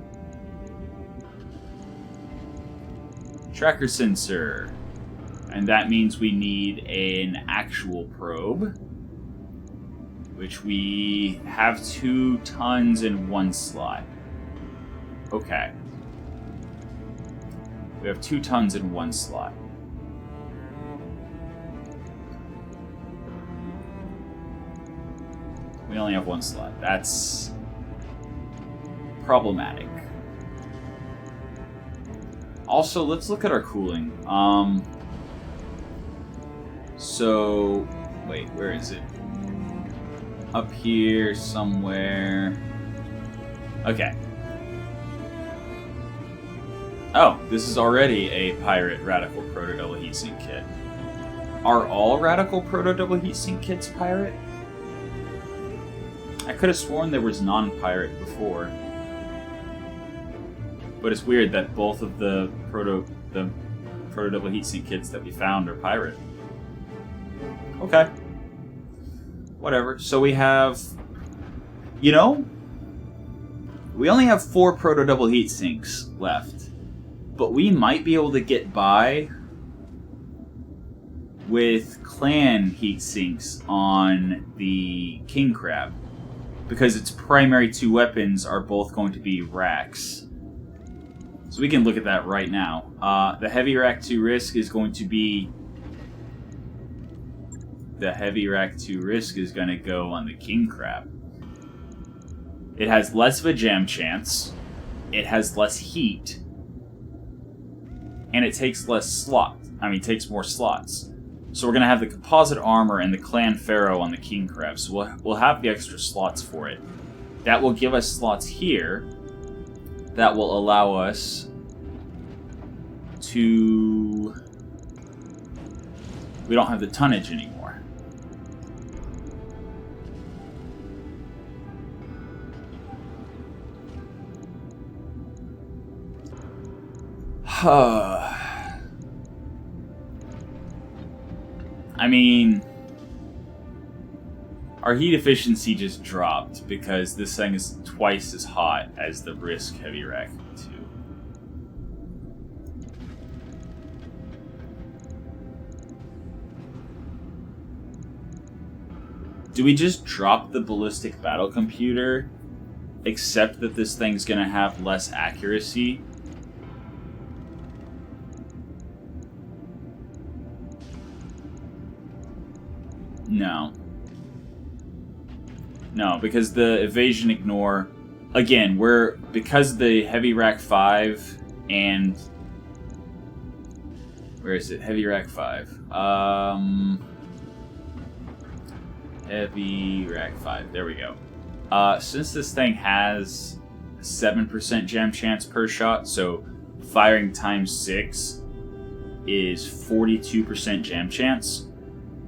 Tracker sensor. And that means we need an actual probe, which we have 2 tons in 1 slot. Okay. We have 2 tons in 1 slot. We only have 1 slot. That's problematic. Also, let's look at our cooling. So, wait, where is it? Up here somewhere. Okay. Oh, this is already a pirate radical proto double heatsink kit. Are all radical proto double heatsink kits pirate? I could have sworn there was non-pirate before. But it's weird that both of the proto double heatsink kits that we found are pirate. Okay. Whatever. So we have... You know? We only have 4 proto double heatsinks left. But we might be able to get by with clan heatsinks on the King Crab. Because its primary 2 weapons are both going to be racks. So we can look at that right now. The heavy rack 2 risk is going to be... The heavy rack 2 risk is going to go on the King Crab. It has less of a jam chance. It has less heat. And it takes less slots. Takes more slots. So we're going to have the composite armor and the clan pharaoh on the King Crab. So we'll have the extra slots for it. That will give us slots here. That will allow us to... We don't have the tonnage anymore. Our heat efficiency just dropped because this thing is twice as hot as the Risk Heavy Rack 2. Do we just drop the ballistic battle computer, except that this thing's gonna have less accuracy? No. No, because the evasion ignore... Again, because the Heavy Rack 5 and... Where is it? Heavy Rack 5. Heavy Rack 5. There we go. Since this thing has 7% jam chance per shot, so firing times 6 is 42% jam chance.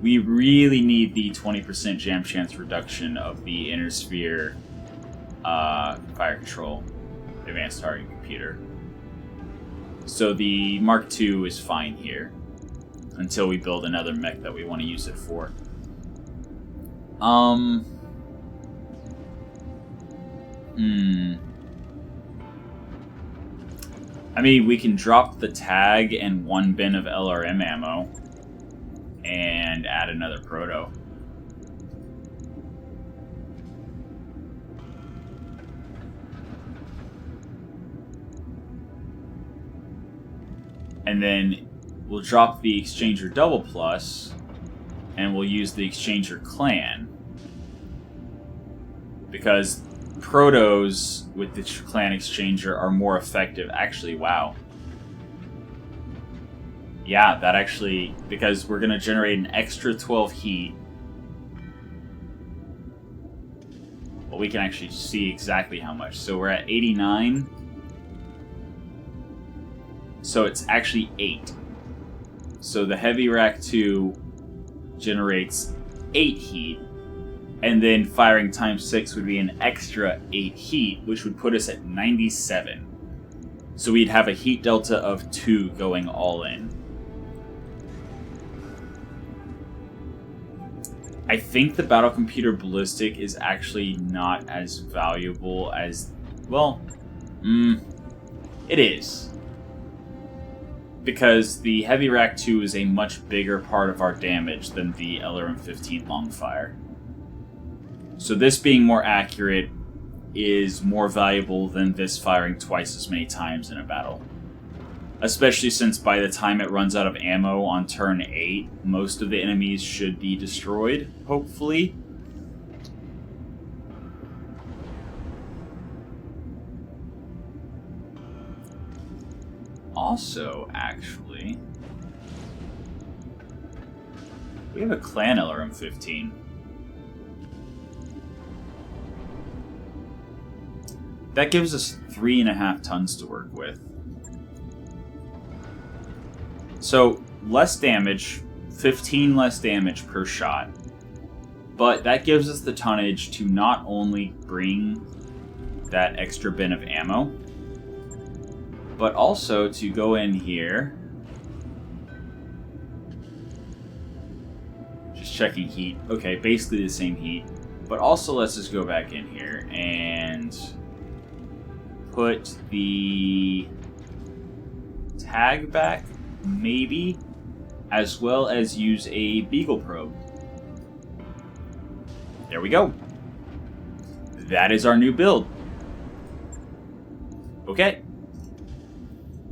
We really need the 20% jam chance reduction of the Inner Sphere fire control advanced targeting computer. So the Mark II is fine here until we build another mech that we want to use it for. We can drop the tag and 1 bin of LRM ammo and add another proto. And then we'll drop the Exchanger Double Plus, and we'll use the Exchanger Clan. Because protos with the Clan Exchanger are more effective. Actually, wow. Yeah, that actually, because we're going to generate an extra 12 heat. Well, we can actually see exactly how much. So we're at 89. So it's actually 8. So the Heavy Rack 2 generates 8 heat, And then firing times 6 would be an extra 8 heat, which would put us at 97. So we'd have a heat delta of 2 going all in. I think the battle computer ballistic is actually not as valuable as... Well, it is. Because the Heavy Rack 2 is a much bigger part of our damage than the LRM-15 Longfire. So this being more accurate is more valuable than this firing twice as many times in a battle. Especially since by the time it runs out of ammo on turn 8, most of the enemies should be destroyed, hopefully. Also, actually, we have a clan LRM-15. That gives us 3.5 tons to work with. So, less damage, 15 less damage per shot. But that gives us the tonnage to not only bring that extra bin of ammo, but also to go in here. Just checking heat. Okay, basically the same heat. But also let's just go back in here and put the tag back, maybe, as well as use a beagle probe. There we go. That is our new build. Okay.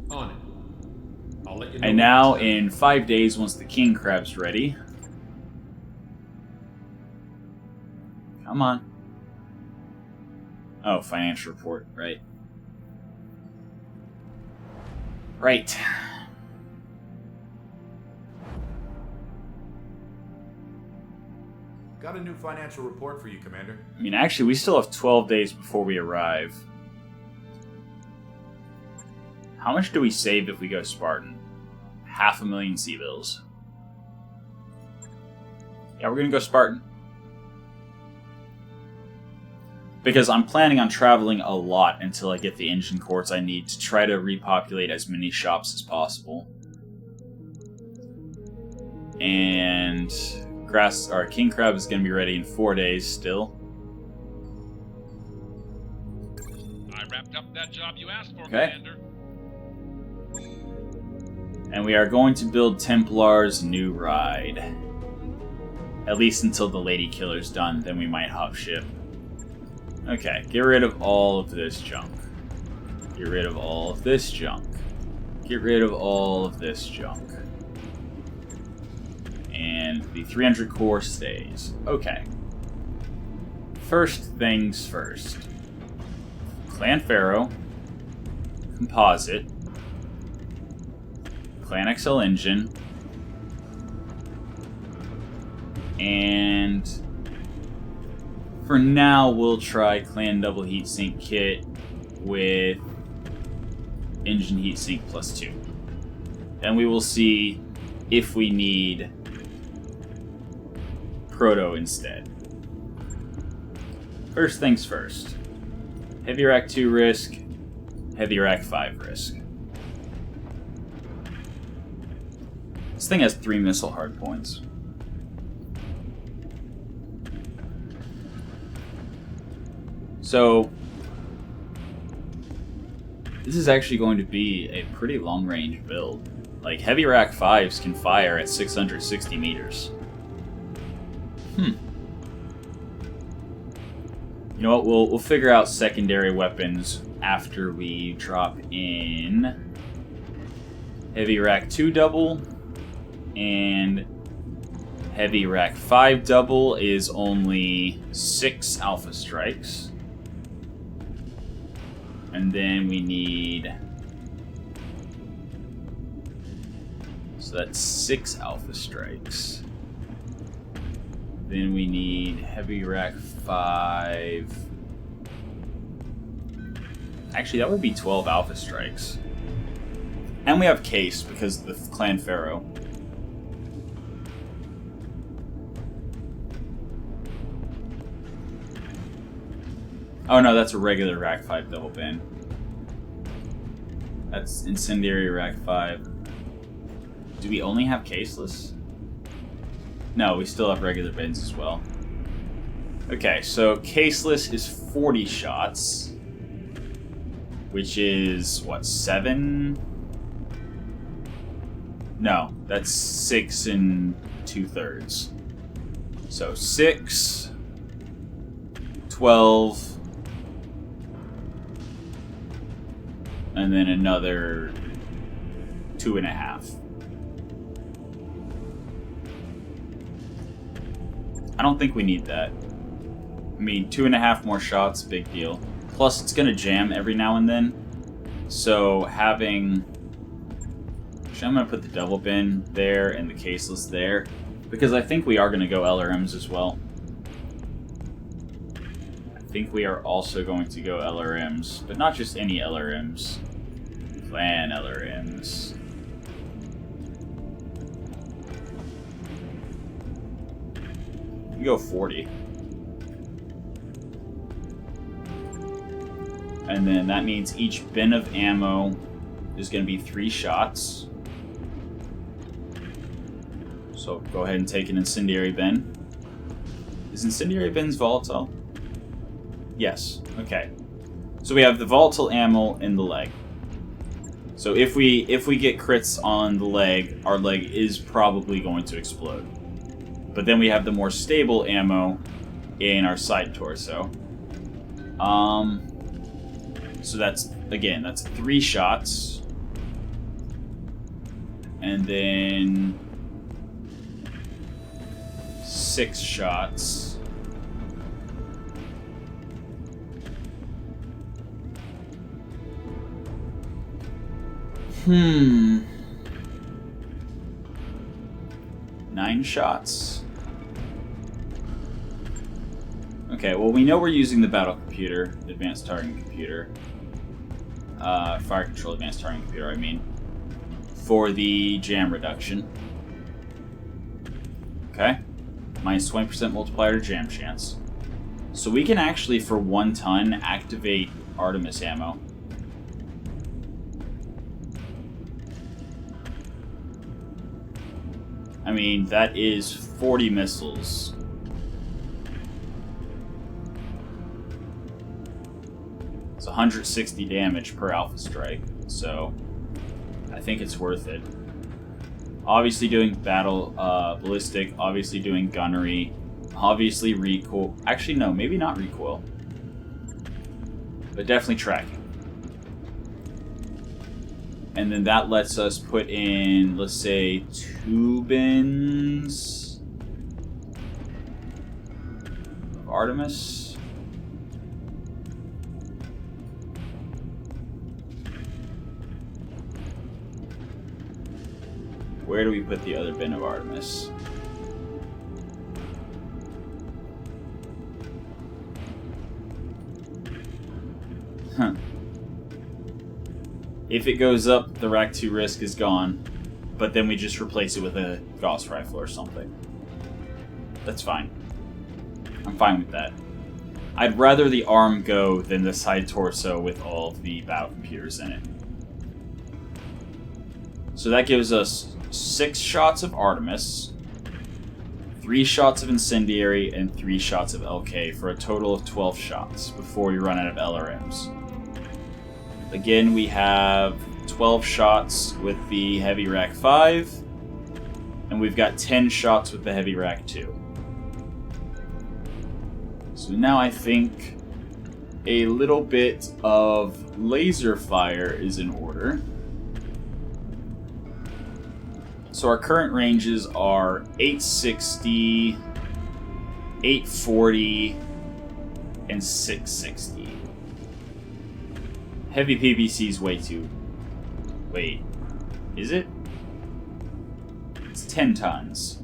On it. I'll let you know. And now, in 5 days, once the king crab's ready... Come on. Oh, financial report, right. Right. Got a new financial report for you, Commander. I mean, actually, we still have 12 days before we arrive. How much do we save if we go Spartan? 500,000 C-bills. Yeah, we're gonna go Spartan. Because I'm planning on traveling a lot until I get the engine cores I need to try to repopulate as many shops as possible. And King Crab is going to be ready in 4 days still. I wrapped up that job you asked for, Okay. Commander. And we are going to build Templar's new ride. At least until the Lady Killer's done, then we might hop ship. Okay, get rid of all of this junk. Get rid of all of this junk. Get rid of all of this junk. And the 300 core stays. Okay. First things first. Clan Pharaoh. Composite. Clan XL engine. And for now, we'll try Clan Double Heatsink Kit with Engine Heatsink +2. And we will see if we need Proto instead. First things first. Heavy Rack 2 risk, Heavy Rack 5 risk. This thing has 3 missile hardpoints. So, this is actually going to be a pretty long-range build. Like, Heavy Rack 5s can fire at 660 meters. You know what, we'll figure out secondary weapons after we drop in Heavy Rack 2 double, and Heavy Rack 5 double is only 6 Alpha Strikes. And then we need... So that's 6 Alpha Strikes. Then we need Heavy Rack 5... Actually, that would be 12 Alpha Strikes. And we have Case, because of the Clan Pharaoh. Oh no, that's a regular Rack 5 double bin. That's incendiary Rack 5. Do we only have caseless? No, we still have regular bins as well. Okay, so caseless is 40 shots. Which is, what, 7? No, that's 6 2/3. So 6, 12, and then another 2.5. I don't think we need that. I mean, 2.5 more shots, big deal. Plus, it's gonna jam every now and then. So having... Actually, I'm gonna put the double bin there and the caseless there, because I think we are gonna go LRMs as well. I think we are also going to go LRMs, but not just any LRMs. Clan LRMs. We go 40. And then that means each bin of ammo is going to be 3 shots. So go ahead and take an incendiary bin. Is incendiary bins volatile? Yes. Okay. So we have the volatile ammo in the leg. So if we get crits on the leg, our leg is probably going to explode. But then we have the more stable ammo in our side torso. So that's, again, that's 3 shots. And then 6 shots. Hmm. 9 shots. Okay, well, we know we're using the battle computer, the advanced targeting computer. Fire control advanced targeting computer, I mean. For the jam reduction. Okay. Minus 20% multiplier to jam chance. So we can actually, for 1 ton, activate Artemis ammo. I mean, that is 40 missiles. It's 160 damage per alpha strike, so I think it's worth it. Obviously doing battle ballistic, obviously doing gunnery, obviously recoil. Actually, no, maybe not recoil, but definitely tracking. And then that lets us put in, let's say, 2 bins of Artemis. Where do we put the other bin of Artemis? Huh. If it goes up, the Rack 2 risk is gone, but then we just replace it with a Gauss rifle or something. That's fine. I'm fine with that. I'd rather the arm go than the side torso with all of the battle computers in it. So that gives us 6 shots of Artemis, 3 shots of Incendiary, and 3 shots of LK for a total of 12 shots before we run out of LRMs. Again, we have 12 shots with the Heavy Rack 5, and we've got 10 shots with the Heavy Rack 2. So now I think a little bit of laser fire is in order. So our current ranges are 860, 840, and 660. Heavy PVC is way too... Wait, is it? It's 10 tons.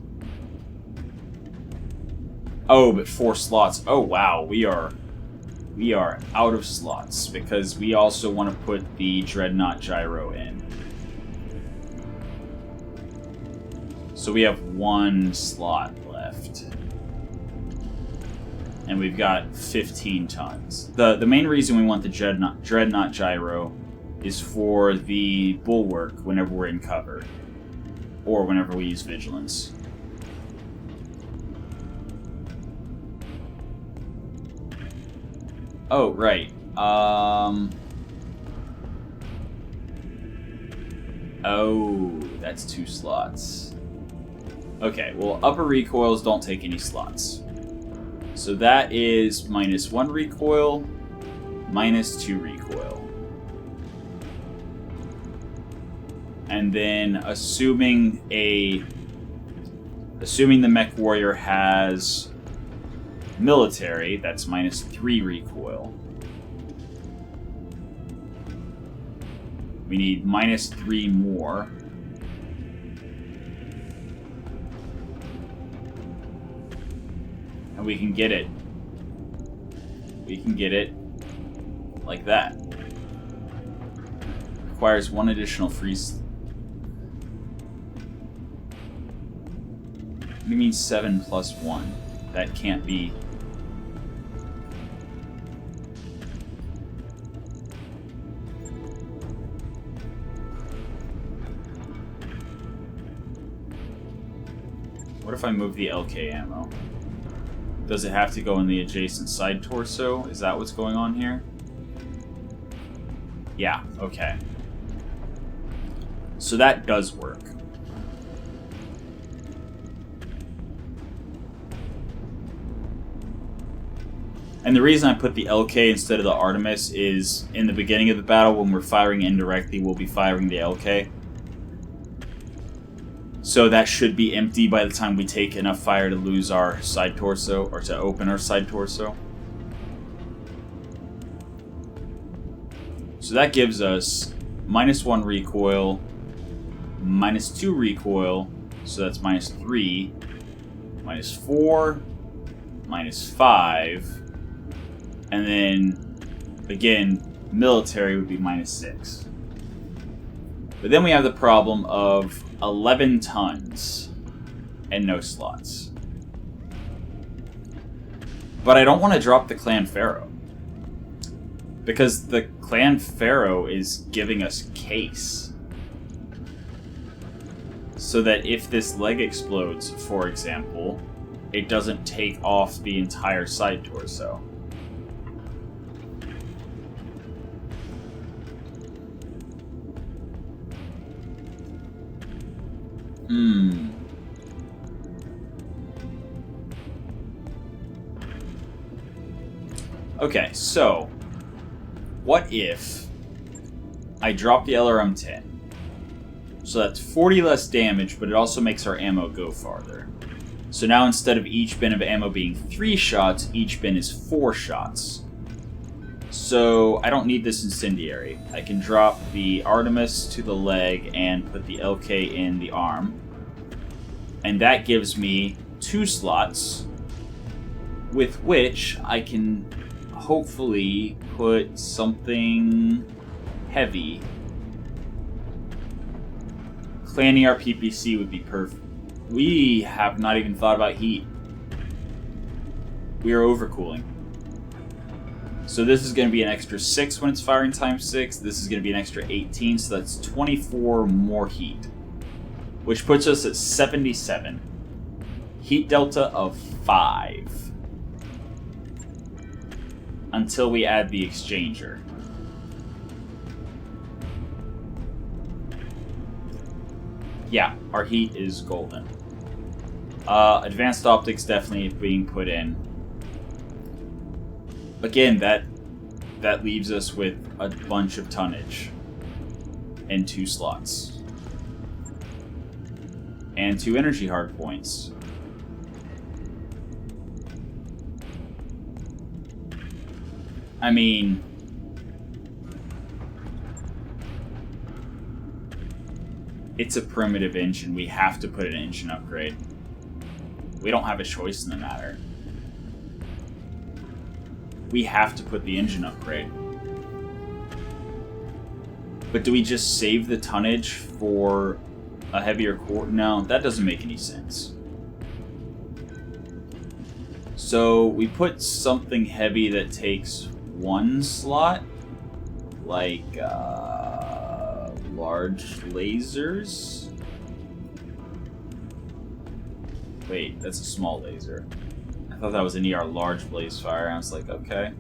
Oh, but 4 slots. Oh wow, we are out of slots because we also want to put the Dreadnought gyro in. So we have 1 slot left. and we've got 15 tons. The main reason we want the Dreadnought Gyro is for the bulwark whenever we're in cover, or whenever we use Vigilance. Oh, right. Oh, that's 2 slots. Okay, well, upper recoils don't take any slots. So that is -1 recoil, -2 recoil. And then assuming the Mech Warrior has military, that's -3 recoil. We need -3 more. And we can get it. We can get it like that. Requires 1 additional freeze. What do you mean 7 + 1? That can't be. What if I move the LK ammo? Does it have to go in the adjacent side torso? Is that what's going on here? Yeah, okay. So that does work. And the reason I put the LK instead of the Artemis is in the beginning of the battle when we're firing indirectly, we'll be firing the LK. So that should be empty by the time we take enough fire to lose our side torso, or to open our side torso. So that gives us -1 recoil, -2 recoil, so that's -3, -4, -5, and then, again, military would be -6. But then we have the problem of 11 tons and no slots. But I don't want to drop the Clan Pharaoh, because the Clan Pharaoh is giving us case. So that if this leg explodes, for example, it doesn't take off the entire side torso. Okay, so what if I drop the LRM-10? So that's 40 less damage, but it also makes our ammo go farther. So now instead of each bin of ammo being 3 shots, each bin is 4 shots. So I don't need this incendiary. I can drop the Artemis to the leg and put the LK in the arm. And that gives me 2 slots, with which I can hopefully put something heavy. Clan ER PPC would be perfect. We have not even thought about heat. We are overcooling. So this is going to be an extra 6 when it's firing times 6. This is going to be an extra 18, so that's 24 more heat. Which puts us at 77. Heat delta of 5. Until we add the exchanger. Yeah, our heat is golden. Advanced optics definitely being put in. Again, that leaves us with a bunch of tonnage and 2 slots. And 2 energy hard points. I mean, it's a primitive engine. We have to put an engine upgrade. We don't have a choice in the matter. We have to put the engine upgrade. But do we just save the tonnage for a heavier core? No, that doesn't make any sense. So we put something heavy that takes 1 slot, like large lasers. Wait, that's a small laser. I thought that was an ER large blaze fire. I was like, okay.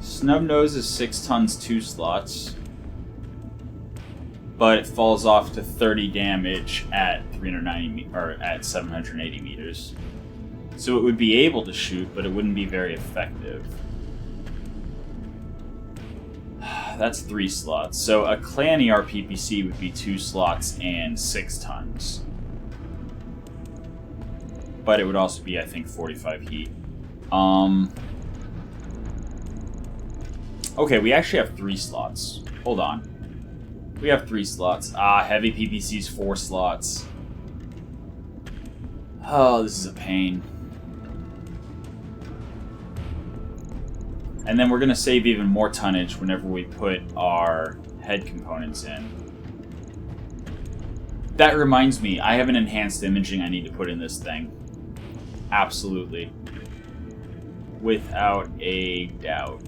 Snub Nose is 6 tons, 2 slots. But it falls off to 30 damage at 390 or at 780 meters. So it would be able to shoot, but it wouldn't be very effective. That's 3 slots. So a Clan ER PPC would be 2 slots and 6 tons. But it would also be, I think, 45 heat. Okay, we actually have 3 slots. Hold on. We have 3 slots. Heavy PPC's 4 slots. Oh, this is a pain. And then we're going to save even more tonnage whenever we put our head components in. That reminds me, I have an enhanced imaging I need to put in this thing. Absolutely. Without a doubt.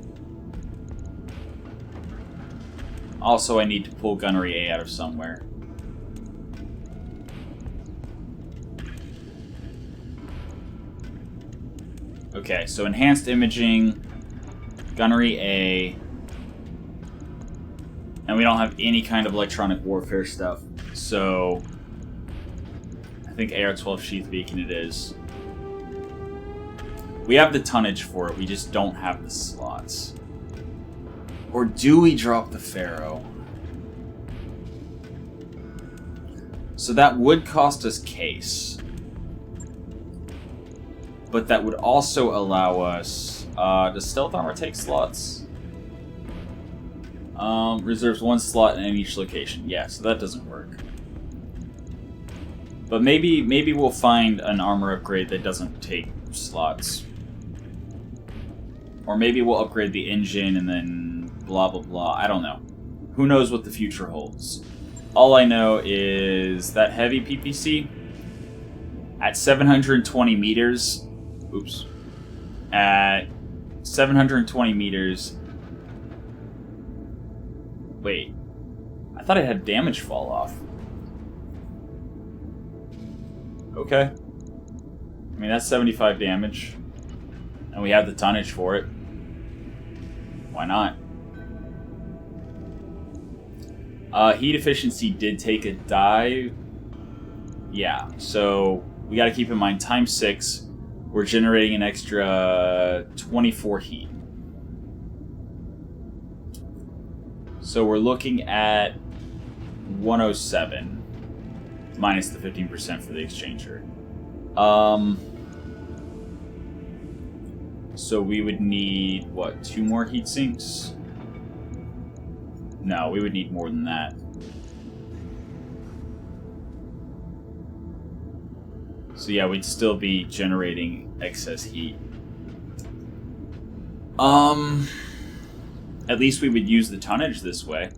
Also, I need to pull Gunnery A out of somewhere. Okay, so enhanced imaging, Gunnery A, and we don't have any kind of electronic warfare stuff, so I think AR-12 Sheath Beacon it is. We have the tonnage for it, we just don't have the slots. Or do we drop the Pharaoh? So that would cost us case. But that would also allow us... does stealth armor take slots? Reserves 1 slot in each location. Yeah, so that doesn't work. But maybe we'll find an armor upgrade that doesn't take slots. Or maybe we'll upgrade the engine and then... blah blah blah, I don't know. Who knows what the future holds. All I know is that heavy PPC at 720 meters, oops, at 720 meters, wait, I thought it had damage fall off. Okay. I mean, that's 75 damage, and we have the tonnage for it. Why not? Heat efficiency did take a dive. Yeah, so we got to keep in mind, times 6, we're generating an extra 24 heat. So we're looking at 107, minus the 15% for the exchanger. So we would need, what, 2 more heat sinks? No, we would need more than that. So yeah, we'd still be generating excess heat. At least we would use the tonnage this way.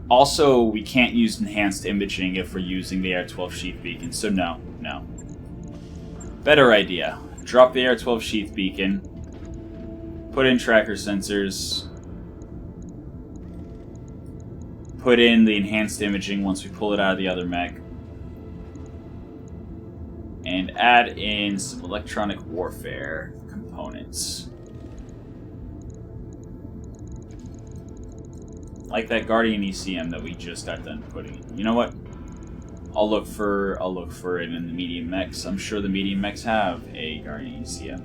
Also, we can't use enhanced imaging if we're using the AR-12 Sheath Beacon, so no. Better idea. Drop the AR-12 Sheath Beacon, put in tracker sensors, put in the enhanced imaging once we pull it out of the other mech, and add in some electronic warfare components. Like that Guardian ECM that we just got done putting in. You know what? I'll look for it in the medium mechs. I'm sure the medium mechs have a Guardian ECM.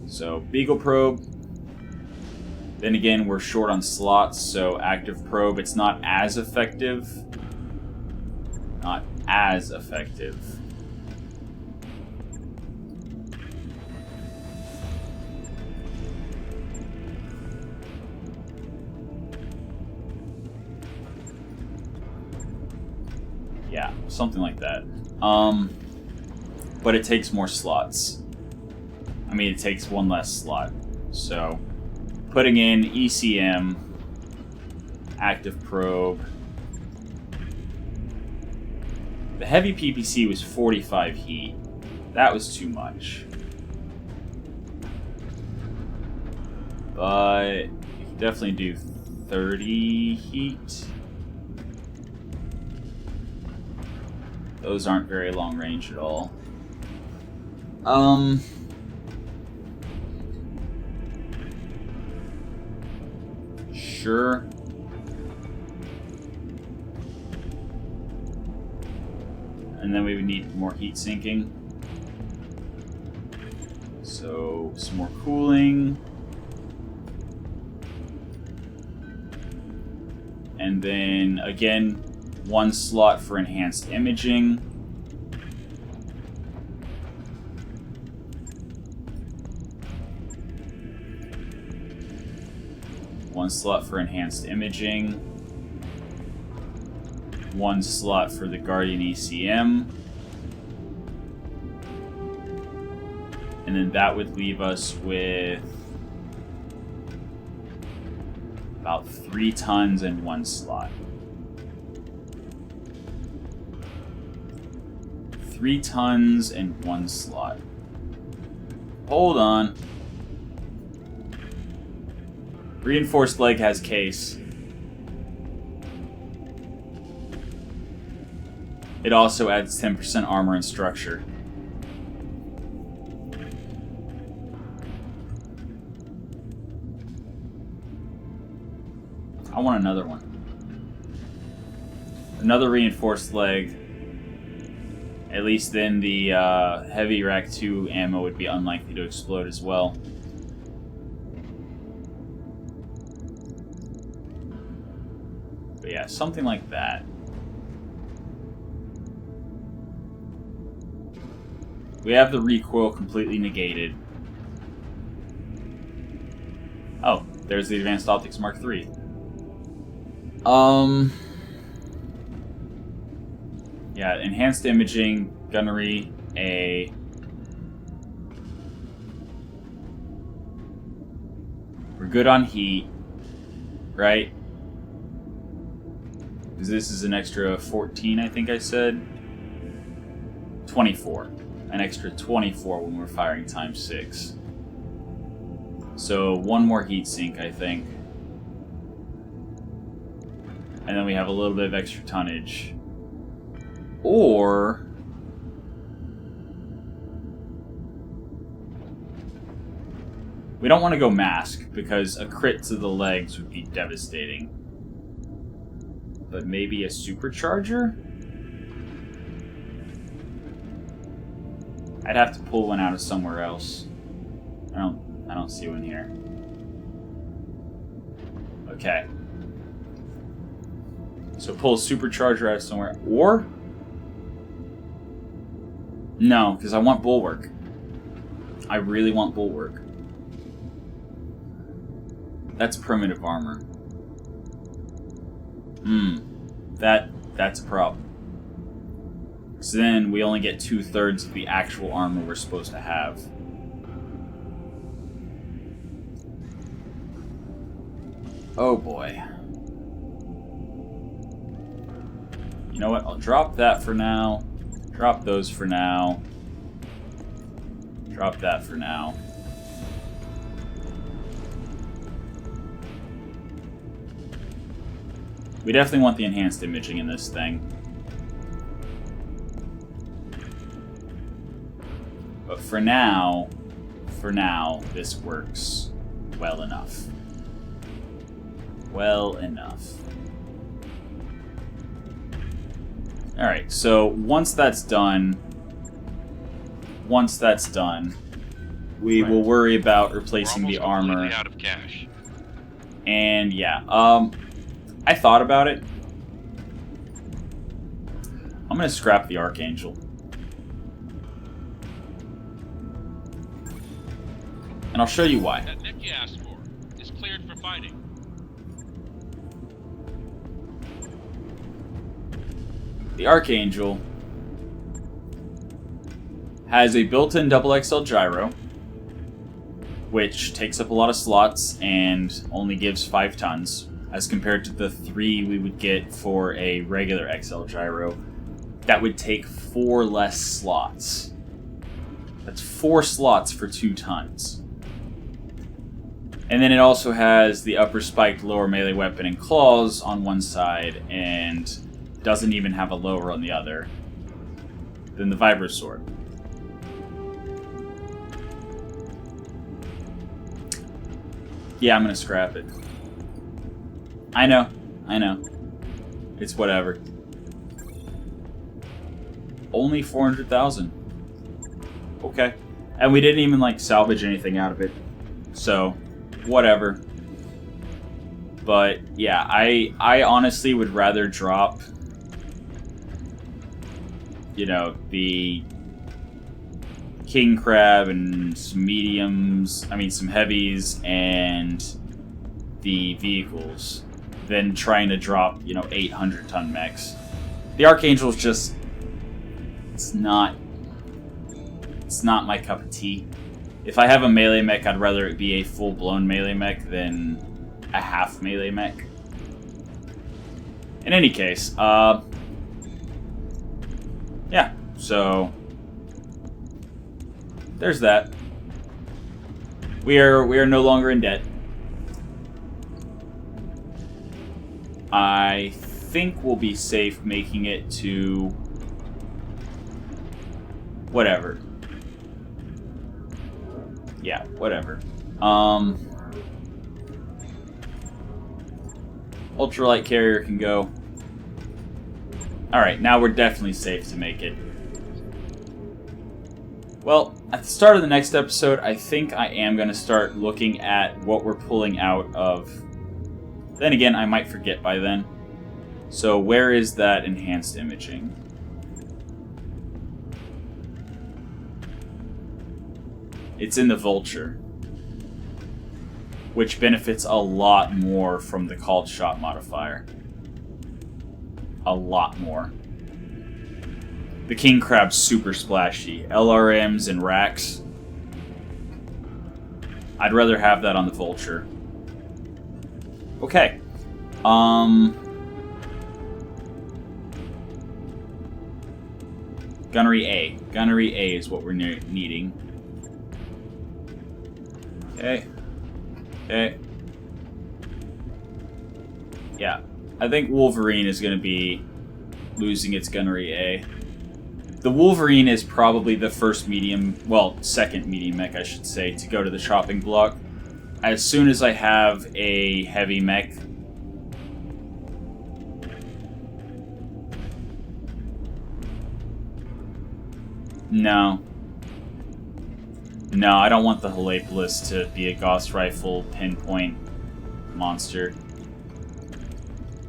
So Beagle Probe. Then again, we're short on slots, so active probe, it's not as effective. Not as effective. Yeah, something like that. But it takes more slots. I mean, it takes one less slot. So, putting in ECM, active probe. The heavy PPC was 45 heat. That was too much. But you can definitely do 30 heat. Those aren't very long range at all. Sure. And then we would need more heat sinking. So, some more cooling. And then, again, one slot for enhanced imaging. One slot for enhanced imaging. One slot for the Guardian ECM. And then that would leave us with about 3 tons and 1 slot. 3 tons and 1 slot. Hold on. Reinforced leg has case. It also adds 10% armor and structure. I want another one. Another reinforced leg. At least then the heavy Rack 2 ammo would be unlikely to explode as well. But yeah, something like that. We have the recoil completely negated. Oh, there's the Advanced Optics Mark III. Yeah, enhanced imaging, gunnery, A. We're good on heat, right? Because this is an extra 14, I think I said. 24. An extra 24 when we're firing times 6. So one more heat sink, I think. And then we have a little bit of extra tonnage. Or we don't want to go mask because a crit to the legs would be devastating. But maybe a supercharger? I'd have to pull one out of somewhere else. I don't see one here. Okay. So pull a supercharger out of somewhere. Or no, because I want bulwark. I really want bulwark. That's primitive armor. That's a problem. So then we only get 2/3 of the actual armor we're supposed to have. Oh boy. You know what? I'll drop that for now. Drop those for now. Drop that for now. We definitely want the enhanced imaging in this thing. But for now, this works well enough. Well enough. Alright, so once that's done, we will worry about replacing the armor. Out of cash. And yeah, I thought about it. I'm gonna scrap the Archangel. And I'll show you why. That mech you asked for is cleared for fighting. The Archangel has a built-in XXL gyro, which takes up a lot of slots and only gives 5 tons, as compared to the 3 we would get for a regular XL gyro. That would take 4 less slots. That's 4 slots for 2 tons. And then it also has the upper spiked lower melee weapon and claws on one side, and doesn't even have a lower on the other. Then the Vibro Sword. Yeah, I'm gonna scrap it. I know. It's whatever. Only 400,000. Okay. And we didn't even, like, salvage anything out of it. So, whatever. But, yeah, I honestly would rather drop, you know, the King Crab and some mediums, some heavies, and the vehicles, than trying to drop, 800-ton mechs. The Archangel's just, it's not my cup of tea. If I have a melee mech, I'd rather it be a full-blown melee mech than a half melee mech. In any case, yeah, so there's that. We are no longer in debt. I think we'll be safe making it to whatever. Yeah, whatever. Ultralight carrier can go. Alright, now we're definitely safe to make it. Well, at the start of the next episode, I think I am going to start looking at what we're pulling out of. Then again, I might forget by then. So where is that enhanced imaging? It's in the Vulture, which benefits a lot more from the called shot modifier. A lot more. The King Crab's super splashy. LRMs and racks. I'd rather have that on the Vulture. Okay. Gunnery A. Gunnery A is what we're needing. Okay. Okay. Yeah. I think Wolverine is going to be losing its Gunnery A. The Wolverine is probably the first medium, well, second medium mech, I should say, to go to the chopping block. As soon as I have a heavy mech, no, I don't want the Helepolis to be a Gauss Rifle pinpoint monster.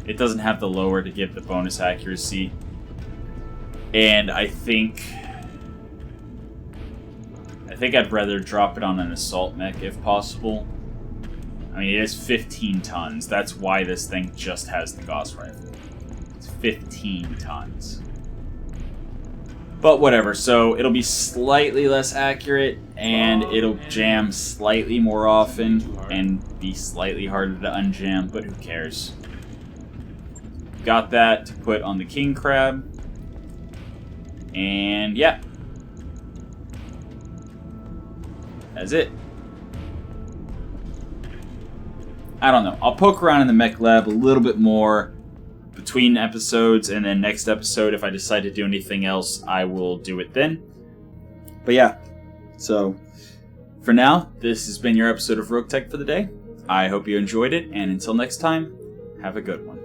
It doesn't have the lower to give the bonus accuracy. And I think I'd rather drop it on an assault mech if possible. I mean, it is 15 tons. That's why this thing just has the Gauss Rifle. It's 15 tons. But whatever, so it'll be slightly less accurate, and it'll jam slightly more often, and be slightly harder to unjam, but who cares? Got that to put on the King Crab. And yeah. That's it. I don't know. I'll poke around in the mech lab a little bit more between episodes, and then next episode, if I decide to do anything else, I will do it then. But yeah. So, for now, this has been your episode of Roguetech for the day. I hope you enjoyed it, and until next time, have a good one.